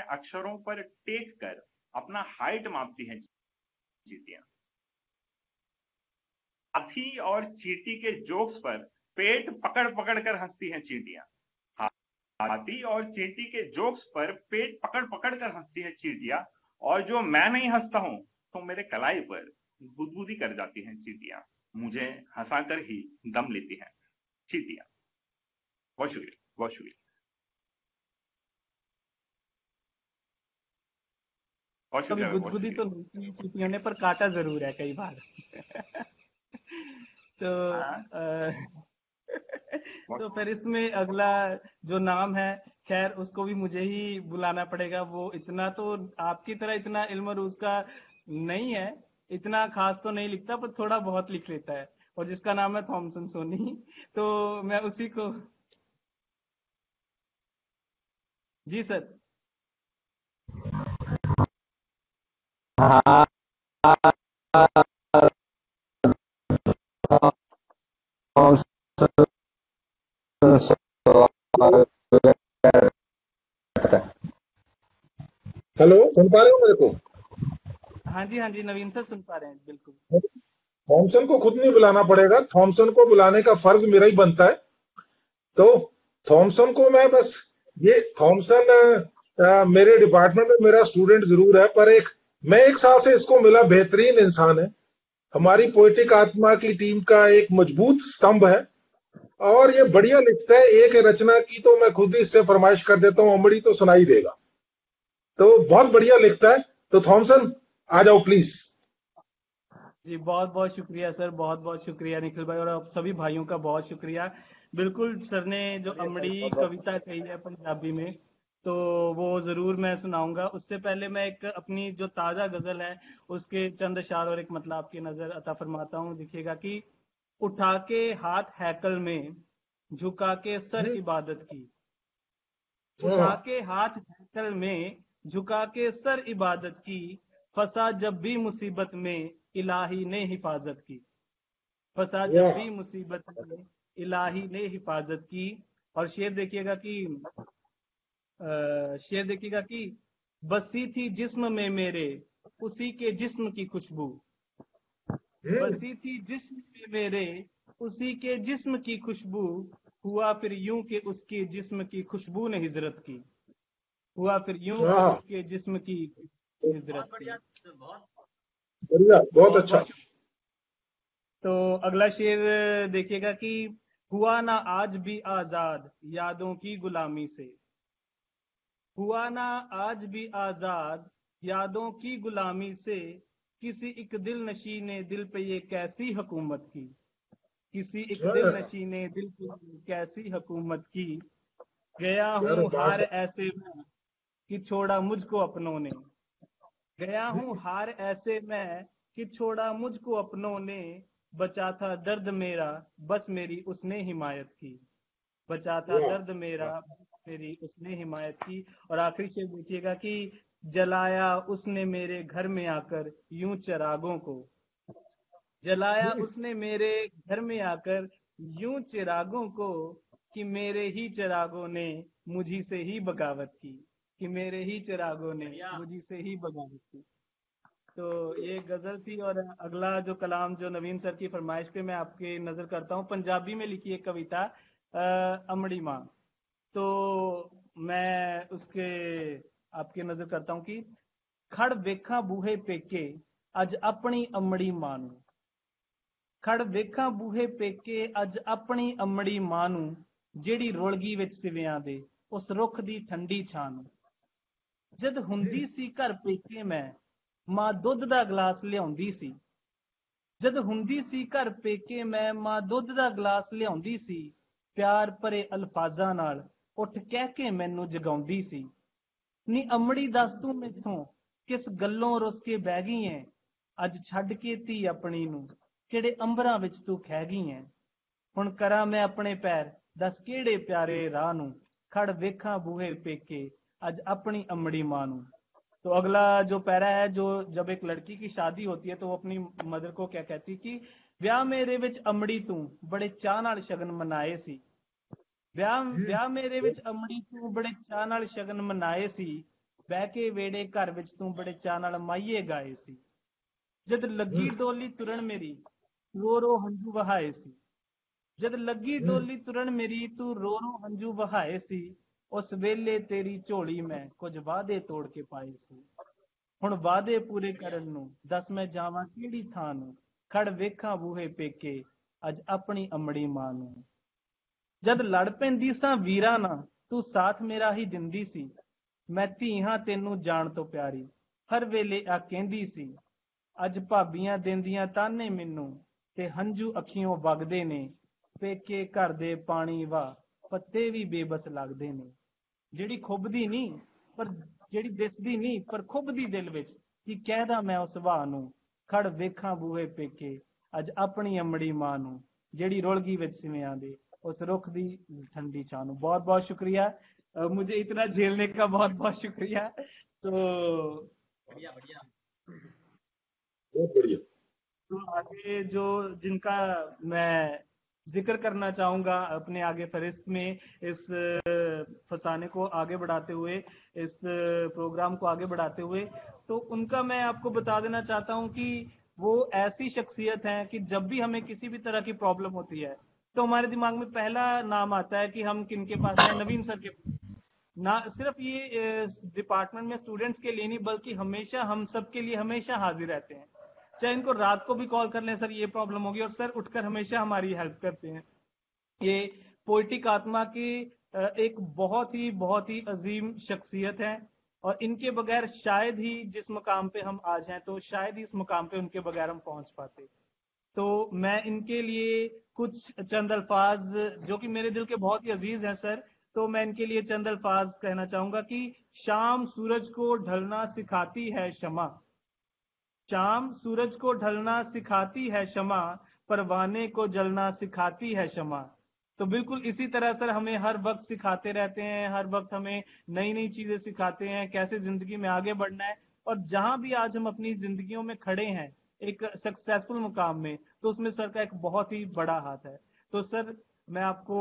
अक्षरों पर टेक कर अपना हाइट मापती हैं चींटियां। हाथी और चींटी के जोक्स पर पेट पकड़ पकड़ कर हंसती हैं चींटियां। हाथी और चींटी के जोक्स पर पेट पकड़ पकड़ कर हंसती है चींटियां, और जो मैं नहीं हंसता हूं तो मेरे कलाई पर गुदगुदी कर जाती हैं चींटियां। मुझे हंसाकर ही दम लेती हैं चींटियां। बहुत शुक्रिया, बहुत शुक्रिया, बहुत कभी शुक्रिया, बहुत गुदगुदी तो शुक्रिया। नहीं की चींटियों ने, पर काटा जरूर है कई बार। तो हाँ, तो फिर इसमें अगला जो नाम है, खैर उसको भी मुझे ही बुलाना पड़ेगा। वो इतना तो आपकी तरह इतना इल्म और उसका नहीं है, इतना खास तो नहीं लिखता, पर थोड़ा बहुत लिख लेता है, और जिसका नाम है थॉमसन सोनी। तो मैं उसी को जी सर। हेलो, सुन पा रहे हो मेरे को? हाँ जी नवीन सर, सुन पा रहे हैं बिल्कुल। थॉमसन को खुद नहीं बुलाना पड़ेगा, थॉमसन को बुलाने का फर्ज मेरा ही बनता है। तो थॉमसन को मैं बस, ये थॉमसन मेरे डिपार्टमेंट में मेरा स्टूडेंट जरूर है, पर मैं 1 साल से इसको मिला, बेहतरीन इंसान है, हमारी पोएटिक आत्मा की टीम का एक मजबूत स्तंभ है, और ये बढ़िया लिखता है। एक रचना की तो मैं खुद ही इससे फरमाइश कर देता हूँ, अमड़ी तो सुनाई देगा। तो बहुत बढ़िया लिखता है। तो थॉमसन आ जाओ प्लीज। जी बहुत बहुत शुक्रिया सर, बहुत बहुत शुक्रिया निखिल भाई, और आप सभी भाइयों का बहुत शुक्रिया। बिल्कुल सर ने जो अमड़ी कविता कही है पंजाबी में, तो वो जरूर मैं सुनाऊंगा। उससे पहले मैं एक अपनी जो ताजा गजल है उसके चंद अशार और एक मतलब आपकी नजर अता फरमाता हूँ। देखिएगा कि उठा के हाथ हैकल में, झुका के सर इबादत की। उठा के हाथ हैकल में, झुका के सर इबादत की, फंसा जब भी मुसीबत में, इलाही ने हिफाजत की। फंसा जब भी मुसीबत में, इलाही ने हिफाजत की। और शेर देखिएगा कि बसी थी जिस्म में मेरे, उसी के जिस्म की खुशबू। बसी थी जिस्म में मेरे, उसी के जिस्म की खुशबू। हुआ फिर यूं कि उसके जिस्म की खुशबू ने हिजरत की। हुआ फिर यूं कि उसके जिस्म की हिजरत की। बढ़िया, बहुत बहुत अच्छा। बहुत। तो अगला शेर देखिएगा कि हुआ ना आज भी आजाद यादों की गुलामी से। हुआ ना आज भी आजाद यादों की गुलामी से, किसी एक दिल नशी ने दिल पे ये कैसी हुकूमत की। किसी एक दिल नशी ने दिल पे ये कैसी हुकूमत की। गया हूँ हार ऐसे में कि छोड़ा मुझको अपनों ने। गया हूँ हार ऐसे में कि छोड़ा मुझको अपनों ने। बचा था दर्द मेरा बस मेरी उसने हिमायत की। बचा था दर्द मेरा मेरी उसने हिमायत की। और आखिरी शेर देखिएगा कि जलाया उसने मेरे घर में आकर यूं चिरागों को। जलाया उसने मेरे घर में आकर यूं चिरागों को, कि मेरे ही चिरागों ने मुझी से ही बगावत की। कि मेरे ही चिरागों ने मुझी से ही बगावत की। तो ये गजल थी। और अगला जो कलाम जो नवीन सर की फरमाइश पे मैं आपकी नजर करता हूँ, पंजाबी में लिखी एक कविता अमड़ी माँ। तो मैं उसके आपकी नजर करता हूँ कि खड़ वेखा बूहे पेके अज अपनी अमड़ी मां नू। खड़ वेखा बूहे पेके अज अपनी अमड़ी मां नू, ਜਿਹੜੀ ਰੁਲ ਗਈ ਵਿੱਚ ਸਿਵਿਆਂ ਦੇ ਉਸ ਰੁੱਖ ਦੀ ਠੰਡੀ ਛਾਂ ਨੂੰ। ਜਦ ਹੁੰਦੀ ਸੀ ਘਰ ਪੇਕੇ ਮੈਂ, ਮਾਂ ਦੁੱਧ ਦਾ ਗਲਾਸ ਲਿਆਉਂਦੀ ਸੀ। ਜਦ ਹੁੰਦੀ ਸੀ ਘਰ ਪੇਕੇ ਮੈਂ, ਮਾਂ ਦੁੱਧ ਦਾ ਗਲਾਸ ਲਿਆਉਂਦੀ ਸੀ। ਪਿਆਰ ਭਰੇ ਅਲਫਾਜ਼ਾਂ ਨਾਲ ਉੱਠ ਕਹਿ ਕੇ ਮੈਨੂੰ ਜਗਾਉਂਦੀ ਸੀ। ਨੀ ਅਮੜੀ ਦੱਸ ਤੂੰ ਮੈਥੋਂ ਕਿਸ ਗੱਲੋਂ ਰੁੱਸ ਕੇ ਬਹਿ ਗਈ ਐ। ਅੱਜ ਛੱਡ ਕੇ ਧੀ ਆਪਣੀ ਨੂੰ ਕਿਹੜੇ ਅੰਬਰਾਂ ਵਿੱਚ ਤੂੰ ਖਹਿ ਗਈ ਐ। ਹੁਣ ਕਰਾਂ ਮੈਂ ਆਪਣੇ ਪੈਰ ਦੱਸ ਕਿਹੜੇ प्यारे राह नू। खड़ वेखा बूहे पेके आज अपनी अमड़ी मां नू। तो अगला जो पैरा है, जो जब एक लड़की की शादी होती है तो वो अपनी मदर को क्या कहती कि ब्याह मेरे विच अमड़ी तू बड़े चाह नाल शगन मनाए सी। ब्याह मेरे विच अमड़ी तू बड़े चाह नाल शगन मनाए सी। बह के वेड़े घर विच तू बड़े चाह नाल माईए गाए सी। जद लगी डोली तुरन मेरी रो रो हंजू वहाए सी। जद लगी डोली तुरन मेरी तू रो रो हंजू वहाए सी। उस वेले तेरी झोली मैं कुछ वादे तोड़ के पाए सी। हुण वादे पूरे करन नू दस मैं जावां किहड़ी थां नू। खड़ वेखां बूहे पेके अज अपनी अमड़ी मां नू। जद लड़ पैंदी सां वीरां नाल तू साथ मेरा ही दिंदी सी। मैं धी हां तैनू जान तो प्यारी हर वेले आ कहंदी सी। अज भाबियां देंदियां ताने मैनू ते हंजू अखियों वगदे ने। पेके घर दे पानी वाह पत्ते भी बेबस लगदे ने। ਜਿਹੜੀ ਖੁੱਬਦੀ ਨਹੀਂ ਪਰ ਜਿਹੜੀ ਦਿਸਦੀ ਨਹੀਂ ਪਰ ਖੁੱਬਦੀ ਦਿਲ ਵਿੱਚ, ਕੀ ਕਹਿਦਾ ਮੈਂ ਉਸ ਵਾਹ ਨੂੰ। ਖੜ ਵੇਖਾਂ ਬੂਹੇ ਪੇਕੇ ਅੱਜ ਆਪਣੀ ਅਮੜੀ ਮਾਂ ਨੂੰ, ਜਿਹੜੀ ਰੁਲ ਗਈ ਵਿੱਚ ਸਿਵਿਆਂ ਦੇ ਉਸ ਰੁੱਖ ਦੀ ਠੰਡੀ ਛਾਂ ਨੂੰ। ਬਹੁਤ ਬਹੁਤ ਸ਼ੁਕਰੀਆ। मुझे इतना झेलने का बहुत बहुत शुक्रिया। तो बढ़िया बढ़िया। बहुत बढ़िया। तो आगे जो जिनका मैं जिक्र करना चाहूंगा अपने आगे फहरिस्त में, इस फसाने को आगे बढ़ाते हुए, इस प्रोग्राम को आगे बढ़ाते हुए, तो उनका मैं आपको बता देना चाहता हूं कि वो ऐसी शख्सियत हैं कि जब भी हमें किसी भी तरह की प्रॉब्लम होती है तो हमारे दिमाग में पहला नाम आता है कि हम किनके पास जाएं, नवीन सर के। ना सिर्फ ये डिपार्टमेंट में स्टूडेंट्स के लिए नहीं, बल्कि हमेशा हम सब के लिए हमेशा हाजिर रहते हैं। चाहे इनको रात को भी कॉल कर लें, सर ये प्रॉब्लम होगी, और सर उठकर हमेशा हमारी हेल्प करते हैं। ये पोइटिक आत्मा की एक बहुत ही अजीम शख्सियत है, और इनके बगैर शायद ही जिस मुकाम पे हम आज हैं, तो शायद ही इस मुकाम पे उनके बगैर हम पहुंच पाते। तो मैं इनके लिए कुछ चंद अल्फाज जो कि मेरे दिल के बहुत ही अजीज हैं सर, तो मैं इनके लिए चंद अल्फाज कहना चाहूंगा कि शाम सूरज को ढलना सिखाती है क्षमा, शाम सूरज को ढलना सिखाती है क्षमा, परवाने को जलना सिखाती है क्षमा। तो बिल्कुल इसी तरह सर हमें हर वक्त सिखाते रहते हैं, हर वक्त हमें नई नई चीजें सिखाते हैं कैसे जिंदगी में आगे बढ़ना है। और जहां भी आज हम अपनी जिंदगियों में खड़े हैं एक सक्सेसफुल मुकाम में, तो उसमें सर का एक बहुत ही बड़ा हाथ है। तो सर मैं आपको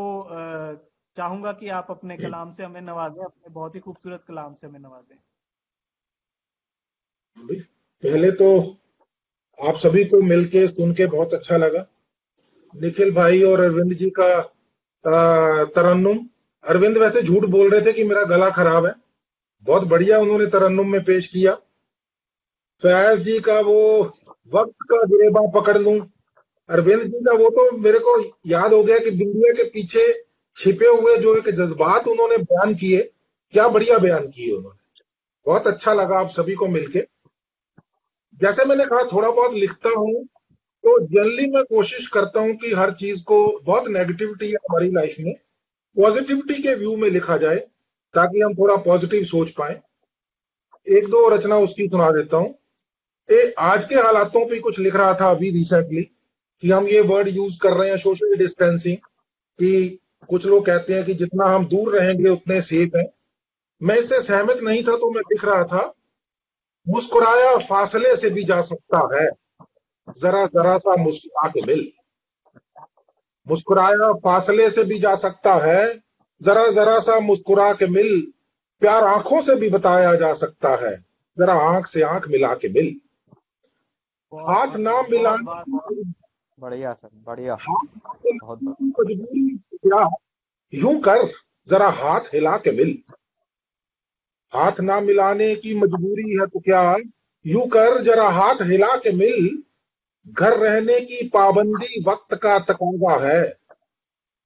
चाहूंगा कि आप अपने कलाम से हमें नवाजें, अपने बहुत ही खूबसूरत कलाम से हमें नवाजें। पहले तो आप सभी को मिलके सुन के बहुत अच्छा लगा। निखिल भाई और अरविंद जी का तरन्नुम। अरविंद वैसे झूठ बोल रहे थे कि मेरा गला खराब है, बहुत बढ़िया उन्होंने तरन्नुम में पेश किया। फयाज जी का वो वक्त का गिरेबा पकड़ लूं, अरविंद जी का वो तो मेरे को याद हो गया कि दुनिया के पीछे छिपे हुए जो एक जज्बात उन्होंने बयान किए, क्या बढ़िया बयान किए उन्होंने, बहुत अच्छा लगा आप सभी को मिलके। जैसे मैंने कहा थोड़ा बहुत लिखता हूं, तो जनरली मैं कोशिश करता हूं कि हर चीज को, बहुत नेगेटिविटी है हमारी लाइफ में, पॉजिटिविटी के व्यू में लिखा जाए ताकि हम थोड़ा पॉजिटिव सोच पाए। एक दो रचना उसकी सुना देता हूं। आज के हालातों पे कुछ लिख रहा था अभी रिसेंटली कि हम ये वर्ड यूज कर रहे हैं सोशल डिस्टेंसिंग, कि कुछ लोग कहते हैं कि जितना हम दूर रहेंगे उतने सेफ हैं। मैं इससे सहमत नहीं था, तो मैं लिख रहा था, मुस्कुराया फासले से भी जा सकता है, जरा जरा सा मुस्कुरा के मिल। मुस्कुराया फासले से भी जा सकता है, जरा जरा सा मुस्कुरा के मिल। प्यार आंखों से भी बताया जा सकता है, जरा आंख से आंख मिला के मिल। हाथ ना मिलाने, बढ़िया सर, बढ़िया, बहुत मजबूरी क्या, यूं कर जरा हाथ हिला के मिल। हाथ ना मिलाने की मजबूरी है तो क्या, यूं कर जरा हाथ हिला के मिल। घर रहने की पाबंदी वक्त का तकाजा है,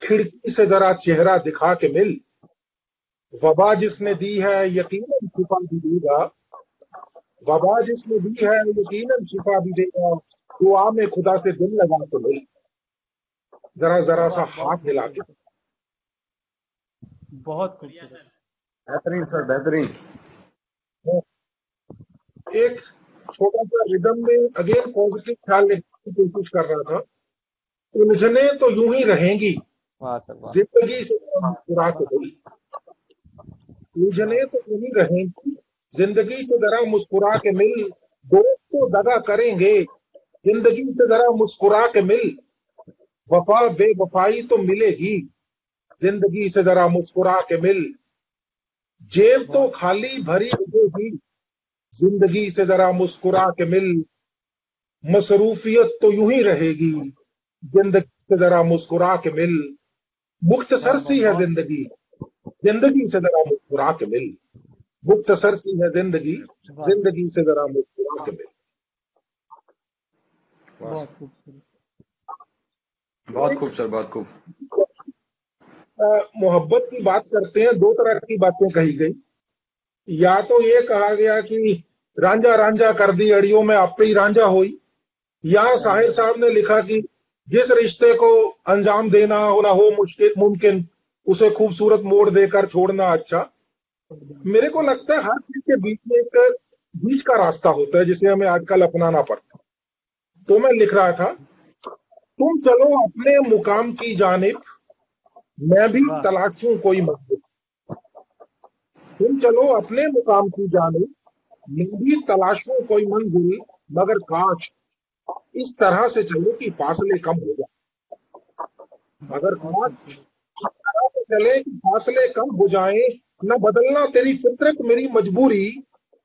खिड़की से जरा चेहरा दिखा के मिल। वबा जिसने दी है यकीनन छिपा भी देगा, वबा जिसने दी है यकीनन छिपा भी देगा। दुआ में खुदा से दिल लगा के मिल, जरा जरा सा हाथ हिला के। बहुत खूबसूरत, बेहतरीन सर, बेहतरीन। एक छोटा सा रिदम में अगेन पॉजिटिव ख्याल लेने की कोशिश कर रहा था। उलझने तो यूं ही रहेंगी, वाह सर, वाह। जिंदगी से मुस्कुरा के मिल। उलझने तो यूं ही रहेंगी, जिंदगी से जरा मुस्कुरा के मिल। दोस्त तो दगा करेंगे, जिंदगी से जरा मुस्कुरा के मिल। वफा बेवफाई तो मिलेगी, जिंदगी से जरा मुस्कुरा के मिल। जेब तो खाली भरी रहेगी, जिंदगी से जरा मुस्कुरा के मिल। मसरूफियत तो यूं ही रहेगी, जिंदगी से जरा मुस्कुरा के मिल। मुख्तसर सी है जिंदगी, जिंदगी से जरा मुस्कुरा के मिल। मुख्तसर सी है जिंदगी, जिंदगी से जरा मुस्कुरा के मिल। बहुत खूबसूरत, बहुत खूब सर, बहुत खूब। मोहब्बत की बात करते हैं, दो तरह की बातें कही गई। या तो ये कहा गया कि रांझा रांझा कर दी अड़ियों में आप पे ही रांझा हुई, या साहिर साहब ने लिखा कि जिस रिश्ते को अंजाम देना ना हो मुश्किल मुमकिन, उसे खूबसूरत मोड़ देकर छोड़ना अच्छा। मेरे को लगता है हर चीज के बीच में एक बीच का रास्ता होता है जिसे हमें आजकल अपनाना पड़ता है। तो मैं लिख रहा था, तुम चलो अपने मुकाम की जानिब, मैं भी तलाशूं कोई मंजिल। तुम चलो अपने मुकाम की जाने, मैं भी तलाशूं कोई मंजिल, मगर काश इस तरह से चले कि फासले कम हो जाए। मगर बहुत काश खूबसूरत। इस तरह से चले कि फासले कम हो जाए, न बदलना तेरी फितरत मेरी मजबूरी,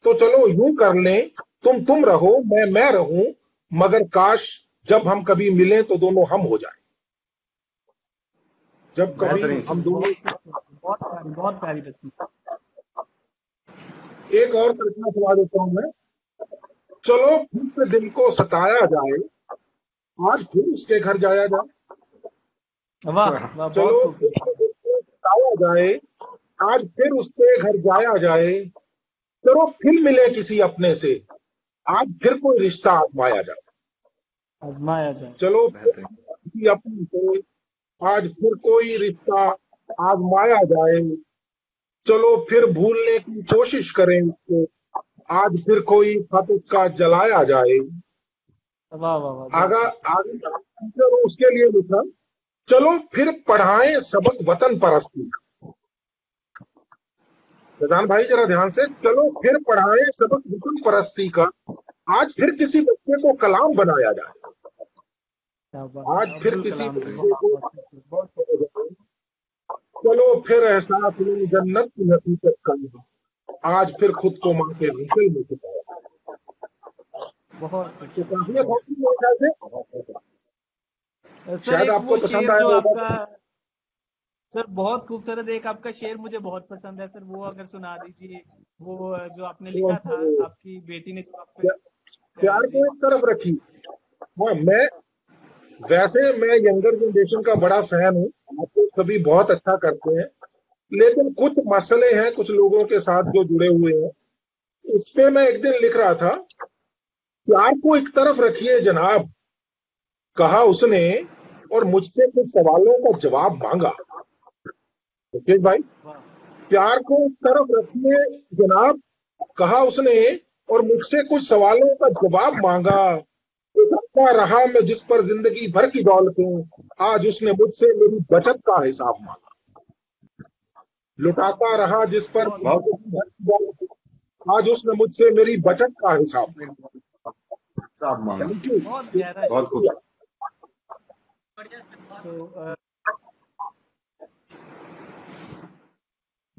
तो चलो यूं कर लें, तुम रहो मैं रहूं, मगर काश जब हम कभी मिलें तो दोनों हम हो जाए। जब बहुत कभी बेहतरीन हम सर। खूबसूरत, दोनों। बहुत प्यारी रचना। एक और कल्पना सुना देता हूं मैं। चलो फिर से दिल को सताया जाए, आज फिर उसके घर जाया जाए। वाह वाह, बहुत चलो फिर खूबसूरत। से दिल को सताया जाए, आज फिर उसके घर जाया जाए। चलो फिर मिले किसी अपने से, आज फिर कोई रिश्ता आजमाया जाए। आजमाया जाए। चलो फिर बेहतरीन। किसी अपने से, आज फिर कोई रिश्ता आजमाया जाए। चलो फिर भूलने की कोशिश करें उसको, आज फिर कोई खत उसका जलाया जाए। वाह वाह वाह, बहुत आगा खूबसूरत। आगे उसके लिए लिखा। चलो फिर पढ़ाएं सबक वतन परस्ती का। प्रधान भाई जरा ध्यान से, चलो फिर पढ़ाएं सबक वतन परस्ती का, आज फिर किसी बच्चे को कलाम बनाया जाए। क्या बात आज है, फिर अब्दुल किसी कलाम जी, बच्चे बहुत को बहुत खूबसूरत, बहुत बनाया जाए। चलो फिर एहसास में जन्नत की हकीकत का, आज फिर खुद को मां के घुटने में छुपाया। बहुत तो खूबसूरत, काफियत बहुत। होगी मेरे ख्याल से, सर शायद एक आपको वो पसंद शेर आया जो होगा। आपका, सर बहुत खूबसूरत, एक आपका शेर मुझे बहुत पसंद है सर, वो अगर सुना दीजिए। वो जो आपने तो लिखा था, आपकी बेटी ने जो आप पे प्यार जी। को एक तरफ रखी। हाँ, मैं यंगर जनरेशन का बड़ा फैन हूँ। आप लोग सभी बहुत अच्छा करते हैं, लेकिन कुछ मसले हैं कुछ लोगों के साथ जो जुड़े हुए हैं। उस पे मैं एक दिन लिख रहा था, प्यार को एक तरफ रखिए जनाब, कहा उसने, और मुझसे कुछ सवालों का जवाब मांगा। मुकेश भाई, वाह प्यार को एक तरफ रखिए जनाब, कहा उसने, और मुझसे कुछ सवालों का जवाब मांगा। लुटाता रहा मैं जिस पर जिंदगी भर की दौलतें, आज उसने मुझसे मेरी बचत का हिसाब मांगा। लुटाता रहा जिस पर बहुत बहुत जिंदगी भर की दौलतें, आज उसने मुझसे मेरी बचत का हिसाब साहब मांगा। मांगा। थैंक यू, बहुत गहरा बहुत शेर। खूबसूरत। तो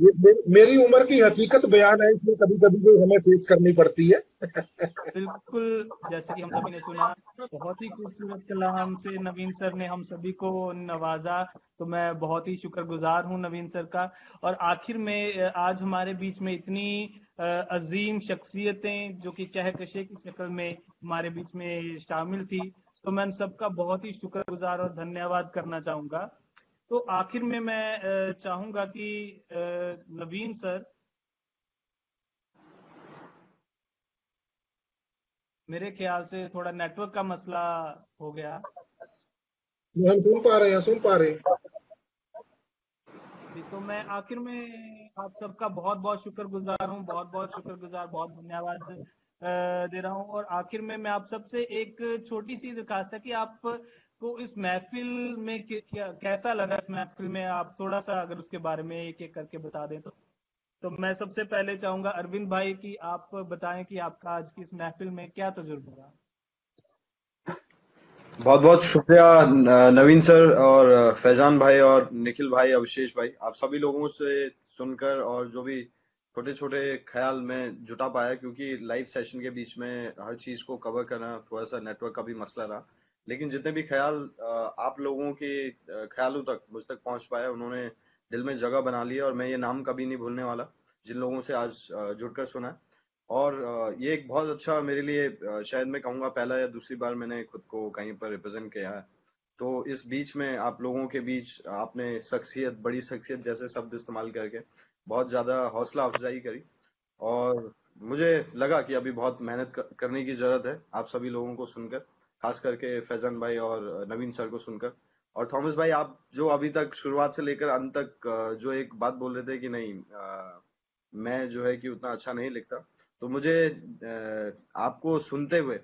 ये मेरी उम्र की हकीकत बयान है, इसलिए कभी कभी जो हमें फेस करनी पड़ती है। बिल्कुल, जैसे कि हम सभी ने सुना, बहुत ही खूबसूरत कलाम से नवीन सर ने हम सभी को नवाजा। तो मैं बहुत ही शुक्रगुजार हूं नवीन सर का। और आखिर में आज हमारे बीच में इतनी अजीम शख्सियतें जो कि कहकशे की शक्ल में हमारे बीच में शामिल थी, तो मैं उन सबका बहुत ही शुक्रगुजार और धन्यवाद करना चाहूंगा। तो आखिर में मैं चाहूंगा कि नवीन सर, मेरे ख्याल से थोड़ा नेटवर्क का मसला हो गया। हम सुन पा रहे हैं, सुन पा रहे हैं। जी, तो मैं आखिर में आप सबका बहुत बहुत शुक्रगुजार हूँ, बहुत बहुत शुक्रगुजार, बहुत धन्यवाद दे रहा हूँ। और आखिर में मैं आप सबसे एक छोटी सी दरखास्त है कि आप को इस महफिल में कैसा लगा, इस महफिल में आप थोड़ा सा अगर उसके बारे में एक एक करके बता दें तो मैं सबसे पहले चाहूंगा अरविंद भाई कि आप बताएं कि आपका आज की इस महफिल में क्या तजुर्बा रहा। बहुत बहुत शुक्रिया नवीन सर और फैजान भाई और निखिल भाई, अभिषेक भाई, आप सभी लोगों से सुनकर और जो भी छोटे छोटे ख्याल में जुटा पाया, क्योंकि लाइव सेशन के बीच में हर चीज को कवर करना थोड़ा सा नेटवर्क का भी मसला रहा। लेकिन जितने भी ख्याल आप लोगों के ख्यालों तक मुझ तक पहुंच पाए, उन्होंने दिल में जगह बना ली, और मैं ये नाम कभी नहीं भूलने वाला जिन लोगों से आज जुड़कर सुना है। और ये एक बहुत अच्छा मेरे लिए, शायद मैं कहूँगा पहला या दूसरी बार मैंने खुद को कहीं पर रिप्रेजेंट किया है। तो इस बीच में आप लोगों के बीच आपने शख्सियत, बड़ी शख्सियत जैसे शब्द इस्तेमाल करके बहुत ज्यादा हौसला अफजाई करी, और मुझे लगा कि अभी बहुत मेहनत करने की जरूरत है आप सभी लोगों को सुनकर, खास करके फैजन भाई और नवीन सर को सुनकर। और थॉमस भाई, आप जो अभी तक शुरुआत से लेकर अंत तक जो एक बात बोल रहे थे कि नहीं, मैं जो है कि उतना अच्छा नहीं लिखता, तो मुझे आपको सुनते हुए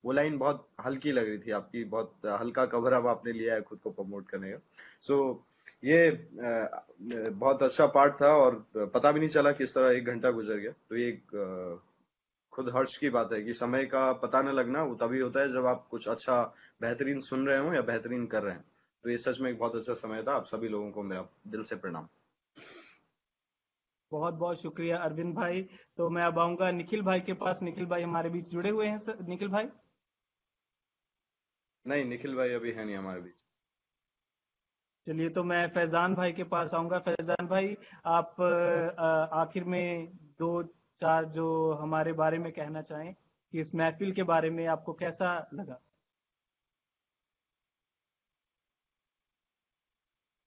वो लाइन बहुत हल्की लग रही थी आपकी, बहुत हल्का कवर अप आपने लिया है खुद को प्रमोट करने का। सो ये बहुत अच्छा पार्ट था और पता भी नहीं चला किस तरह 1 घंटा गुजर गया। तो ये खुद हर्ष की बात है कि समय का पता न लगना वो तभी होता है जब आप कुछ अच्छा बेहतरीन सुन रहे हो या बेहतरीन कर रहे हैं। तो ये सच में एक बहुत अच्छा समय था। आप सभी लोगों को मेरा दिल से प्रणाम। बहुत बहुत शुक्रिया अरविंद भाई। तो मैं अब आऊंगा निखिल भाई के पास। निखिल भाई हमारे बीच जुड़े हुए हैं सर? निखिल भाई? नहीं, निखिल भाई अभी है नहीं हमारे बीच। चलिए, तो मैं फैजान भाई के पास आऊंगा। फैजान भाई, आप आखिर में 2-4 जो हमारे बारे में कहना चाहें कि इस महफिल के बारे में आपको कैसा लगा?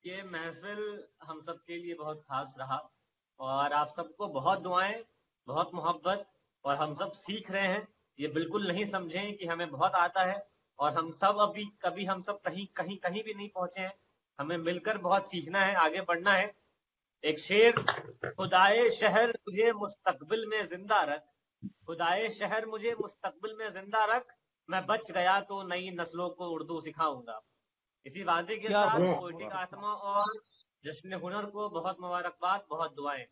ये महफिल हम सब के लिए बहुत खास रहा और आप सबको बहुत दुआएं, बहुत मोहब्बत, और हम सब सीख रहे हैं। ये बिल्कुल नहीं समझें कि हमें बहुत आता है, और हम सब अभी कभी हम सब कहीं कहीं कहीं भी नहीं पहुंचे हैं। हमें मिलकर बहुत सीखना है, आगे बढ़ना है। एक शेर, खुदाए शहर मुझे मुस्तकबिल में जिंदा रख, खुदाए शहर मुझे मुस्तकबिल में जिंदा रख, मैं बच गया तो नई नस्लों को उर्दू सिखाऊंगा। इसी वादे के क्या साथ बात! वाह पोएटिक आत्मा और जश्न हुनर को बहुत मुबारकबाद, बहुत दुआएं।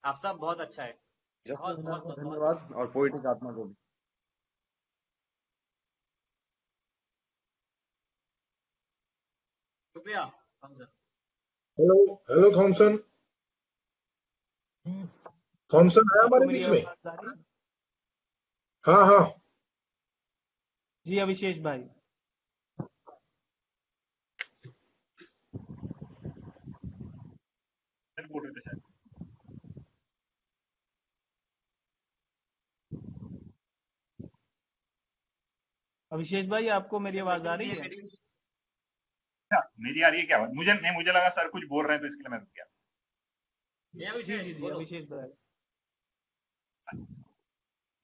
आप सब बहुत अच्छा है। जश्न बहुत हुनर बहुत को बहुत बहुत धन्यवाद और पोएटिक आत्मा को भी। शुक्रिया Hamza. Hello hello Thomson. Thomson है आपको हमारे मेरी बीच में? आवाज आ रही है? हाँ हाँ। जी अभिषेक भाई। बोल रहे थे शायद। अभिषेक भाई, आपको मेरी आवाज आ रही है? अच्छा, मेरी आ रही है क्या आवाज? मुझे लगा सर कुछ बोल रहे हैं तो इसके लिए मैं रुक गया। जी जी जी, अभिषेक भाई।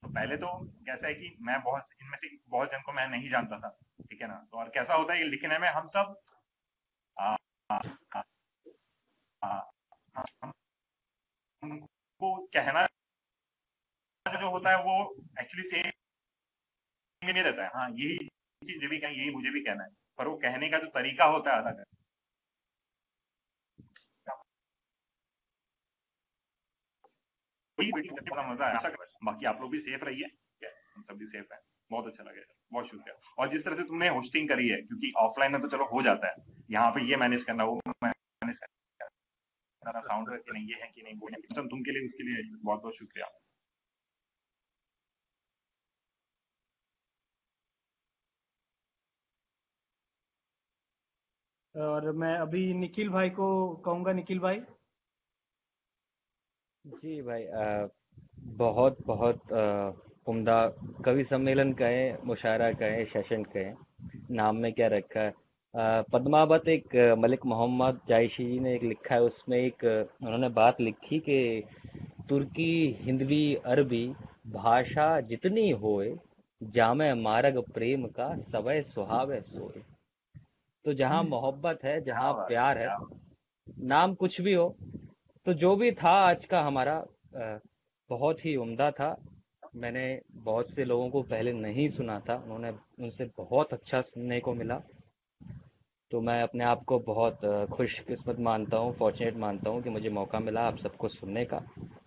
तो पहले तो कैसा है कि मैं इनमें से बहुत जन को मैं नहीं जानता था, ठीक है ना। तो और कैसा होता है कि लिखने में हम सब आ, आ, आ, आ, हमको कहना जो होता है वो एक्चुअली सेम नहीं रहता है। हाँ, यही चीज भी कहें, यही मुझे भी कहना है, पर वो कहने का जो तरीका होता है अलग है। वही मीटिंग करके बड़ा मजा आया। बाकी आप लोग भी सेफ रहिए, हम सब भी सेफ हैं। बहुत अच्छा लगा, बहुत शुक्रिया। और जिस तरह से तुमने होस्टिंग करी है, क्योंकि ऑफलाइन में तो चलो हो जाता है, यहाँ पे ये मैनेज करना, वो मैनेज करना, साउंड कि नहीं, ये है कि नहीं, वो है, तुम के लिए उसके लिए बहुत बहुत शुक्रिया। और मैं अभी निखिल भाई को कहूंगा। निखिल भाई? जी भाई, बहुत बहुत उम्दा कवि सम्मेलन कहें, मुशायरा कहें, सेशन कहें, नाम में क्या रखा है। पद्मावत एक मलिक मोहम्मद जायशी जी ने एक लिखा है, उसमें एक उन्होंने बात लिखी कि तुर्की, हिंदवी, अरबी भाषा जितनी होए, जामे मार्ग प्रेम का सवै सुहावे सोए। तो जहाँ मोहब्बत है, क्या जहाँ बात है, प्यार है, क्या नाम कुछ भी हो, तो जो भी था आज का हमारा बहुत ही उम्दा था। मैंने बहुत से लोगों को पहले नहीं सुना था, उन्होंने उनसे बहुत अच्छा सुनने को मिला। तो मैं अपने आप को बहुत खुशकिस्मत मानता हूँ, फॉर्चुनेट मानता हूँ कि मुझे मौका मिला आप सबको सुनने का।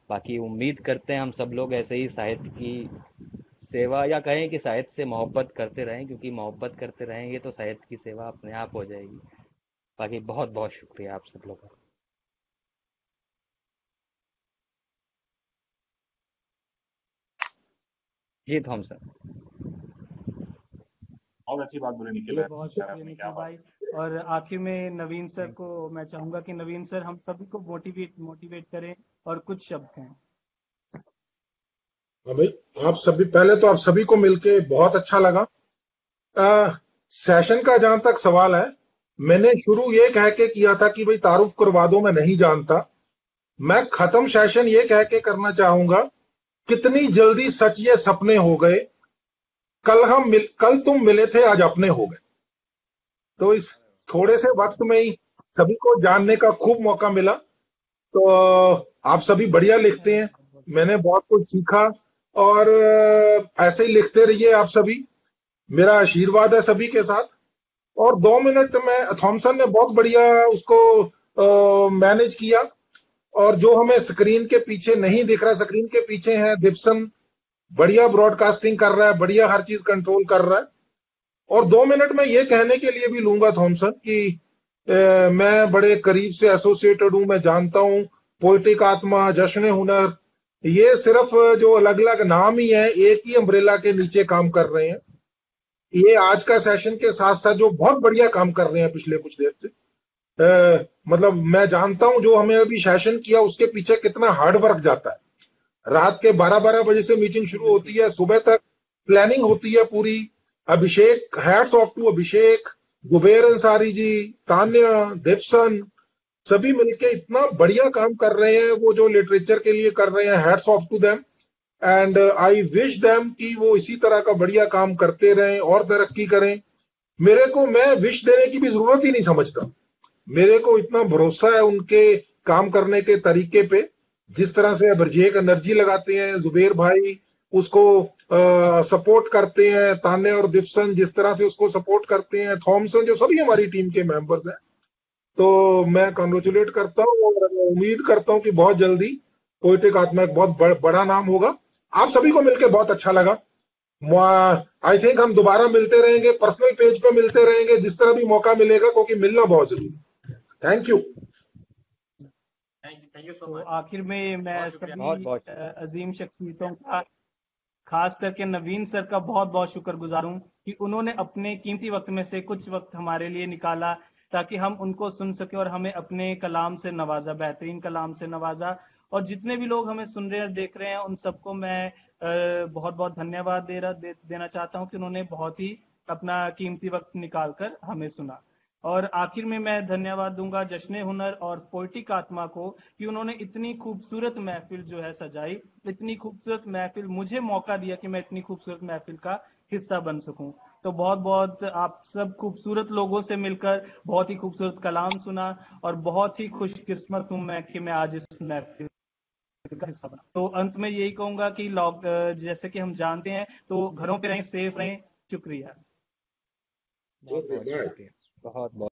बाकी उम्मीद करते हैं हम सब लोग ऐसे ही साहित्य की सेवा, या कहें कि साहित्य से मोहब्बत करते रहें, क्योंकि मोहब्बत करते रहेंगे तो साहित्य की सेवा अपने आप हो जाएगी। बाकी बहुत बहुत शुक्रिया आप सब लोगों का। जी थॉमसन। बहुत अच्छी बात बोले निखिल चलिए, है बहुत यार, शुक्रिया आपने क्या निखिल बात। भाई। और आखिर में नवीन सर को मैं चाहूंगा कि नवीन सर हम सभी को मोटिवेट करें और कुछ शब्द कहें। हाँ भाई, आप सभी, पहले तो आप सभी को मिलके बहुत अच्छा लगा। सेशन का जहां तक सवाल है, मैंने शुरू ये कह के किया था कि भाई तारुफ करवा दो, मैं नहीं जानता। मैं खत्म सेशन ये कह के करना चाहूंगा, कितनी जल्दी सच ये सपने हो गए। कल तुम मिले थे, आज अपने हो गए। तो इस थोड़े से वक्त में ही सभी को जानने का खूब मौका मिला। तो आप सभी बढ़िया लिखते हैं, मैंने बहुत कुछ सीखा। और ऐसे ही लिखते रहिए आप सभी। मेरा आशीर्वाद है सभी के साथ। और 2 मिनट में थॉमसन ने बहुत बढ़िया उसको मैनेज किया। और जो हमें स्क्रीन के पीछे नहीं दिख रहा, स्क्रीन के पीछे है दिप्सन, बढ़िया ब्रॉडकास्टिंग कर रहा है, बढ़िया हर चीज कंट्रोल कर रहा है। और 2 मिनट में ये कहने के लिए भी लूंगा थॉमसन कि मैं बड़े करीब से एसोसिएटेड हूं, मैं जानता हूं पोएटिक आत्मा, जश्न हुनर, ये सिर्फ जो अलग अलग नाम ही है, एक ही अम्ब्रेला के नीचे काम कर रहे हैं। ये आज का सेशन के साथ साथ जो बहुत बढ़िया काम कर रहे हैं पिछले कुछ देर से, मतलब मैं जानता हूं जो हमें अभी सेशन किया उसके पीछे कितना हार्ड वर्क जाता है। रात के 12-12 बजे से मीटिंग शुरू होती है, सुबह तक प्लानिंग होती है पूरी। अभिषेक, हैट्स ऑफ टू अभिषेक, गुबेर अंसारी जी, तान्या, दिप्सन, सभी मिलके इतना बढ़िया काम कर रहे हैं। वो जो लिटरेचर के लिए कर रहे हैं, hats off to them and I wish them कि वो इसी तरह का बढ़िया काम करते रहें और तरक्की करें। मेरे को, मैं विश देने की भी जरूरत ही नहीं समझता, मेरे को इतना भरोसा है उनके काम करने के तरीके पे। जिस तरह से अभिषेक एनर्जी लगाते हैं, जुबेर भाई उसको सपोर्ट करते हैं, तान्य और दिप्सन जिस तरह से उसको सपोर्ट करते हैं, थॉमसन, जो सभी हमारी टीम के मेंबर्स हैं, तो मैं कॉन्ग्रेचुलेट करता हूँ और उम्मीद करता हूँ कि बहुत जल्दी पोएटिक आत्मा एक बहुत बड़ा नाम होगा। आप सभी को मिलकर बहुत अच्छा लगा। आई थिंक हम दोबारा मिलते रहेंगे, पर्सनल पेज पे मिलते रहेंगे जिस तरह भी मौका मिलेगा, क्योंकि मिलना बहुत जरूरी। Thank you. थैंक यू सो तो मच। आखिर में मैं बहुत शुक्रिया। सभी अजीम शख्सियतों का, खास करके नवीन सर का बहुत बहुत शुक्रगुजार हूं कि उन्होंने अपने कीमती वक्त में से कुछ वक्त हमारे लिए निकाला ताकि हम उनको सुन सके और हमें अपने कलाम से नवाजा, बेहतरीन कलाम से नवाजा। और जितने भी लोग हमें सुन रहे हैं, देख रहे हैं, उन सबको मैं बहुत बहुत धन्यवाद देना चाहता हूं कि उन्होंने बहुत ही अपना कीमती वक्त निकालकर हमें सुना। और आखिर में मैं धन्यवाद दूंगा जश्न हुनर और पोएटिक आत्मा को कि उन्होंने इतनी खूबसूरत महफिल जो है सजाई, इतनी खूबसूरत महफिल, मुझे मौका दिया कि मैं इतनी खूबसूरत महफिल का हिस्सा बन सकूं। तो बहुत बहुत आप सब खूबसूरत लोगों से मिलकर बहुत ही खूबसूरत कलाम सुना और बहुत ही खुशकिस्मत हूं मैं कि मैं आज इस महफिल का हिस्सा बना। तो अंत में यही कहूंगा कि जैसे कि हम जानते हैं, तो घरों पे रहें, सेफ रहें। शुक्रिया। बहुत बहुत शुक्रिया। बहुत बहुत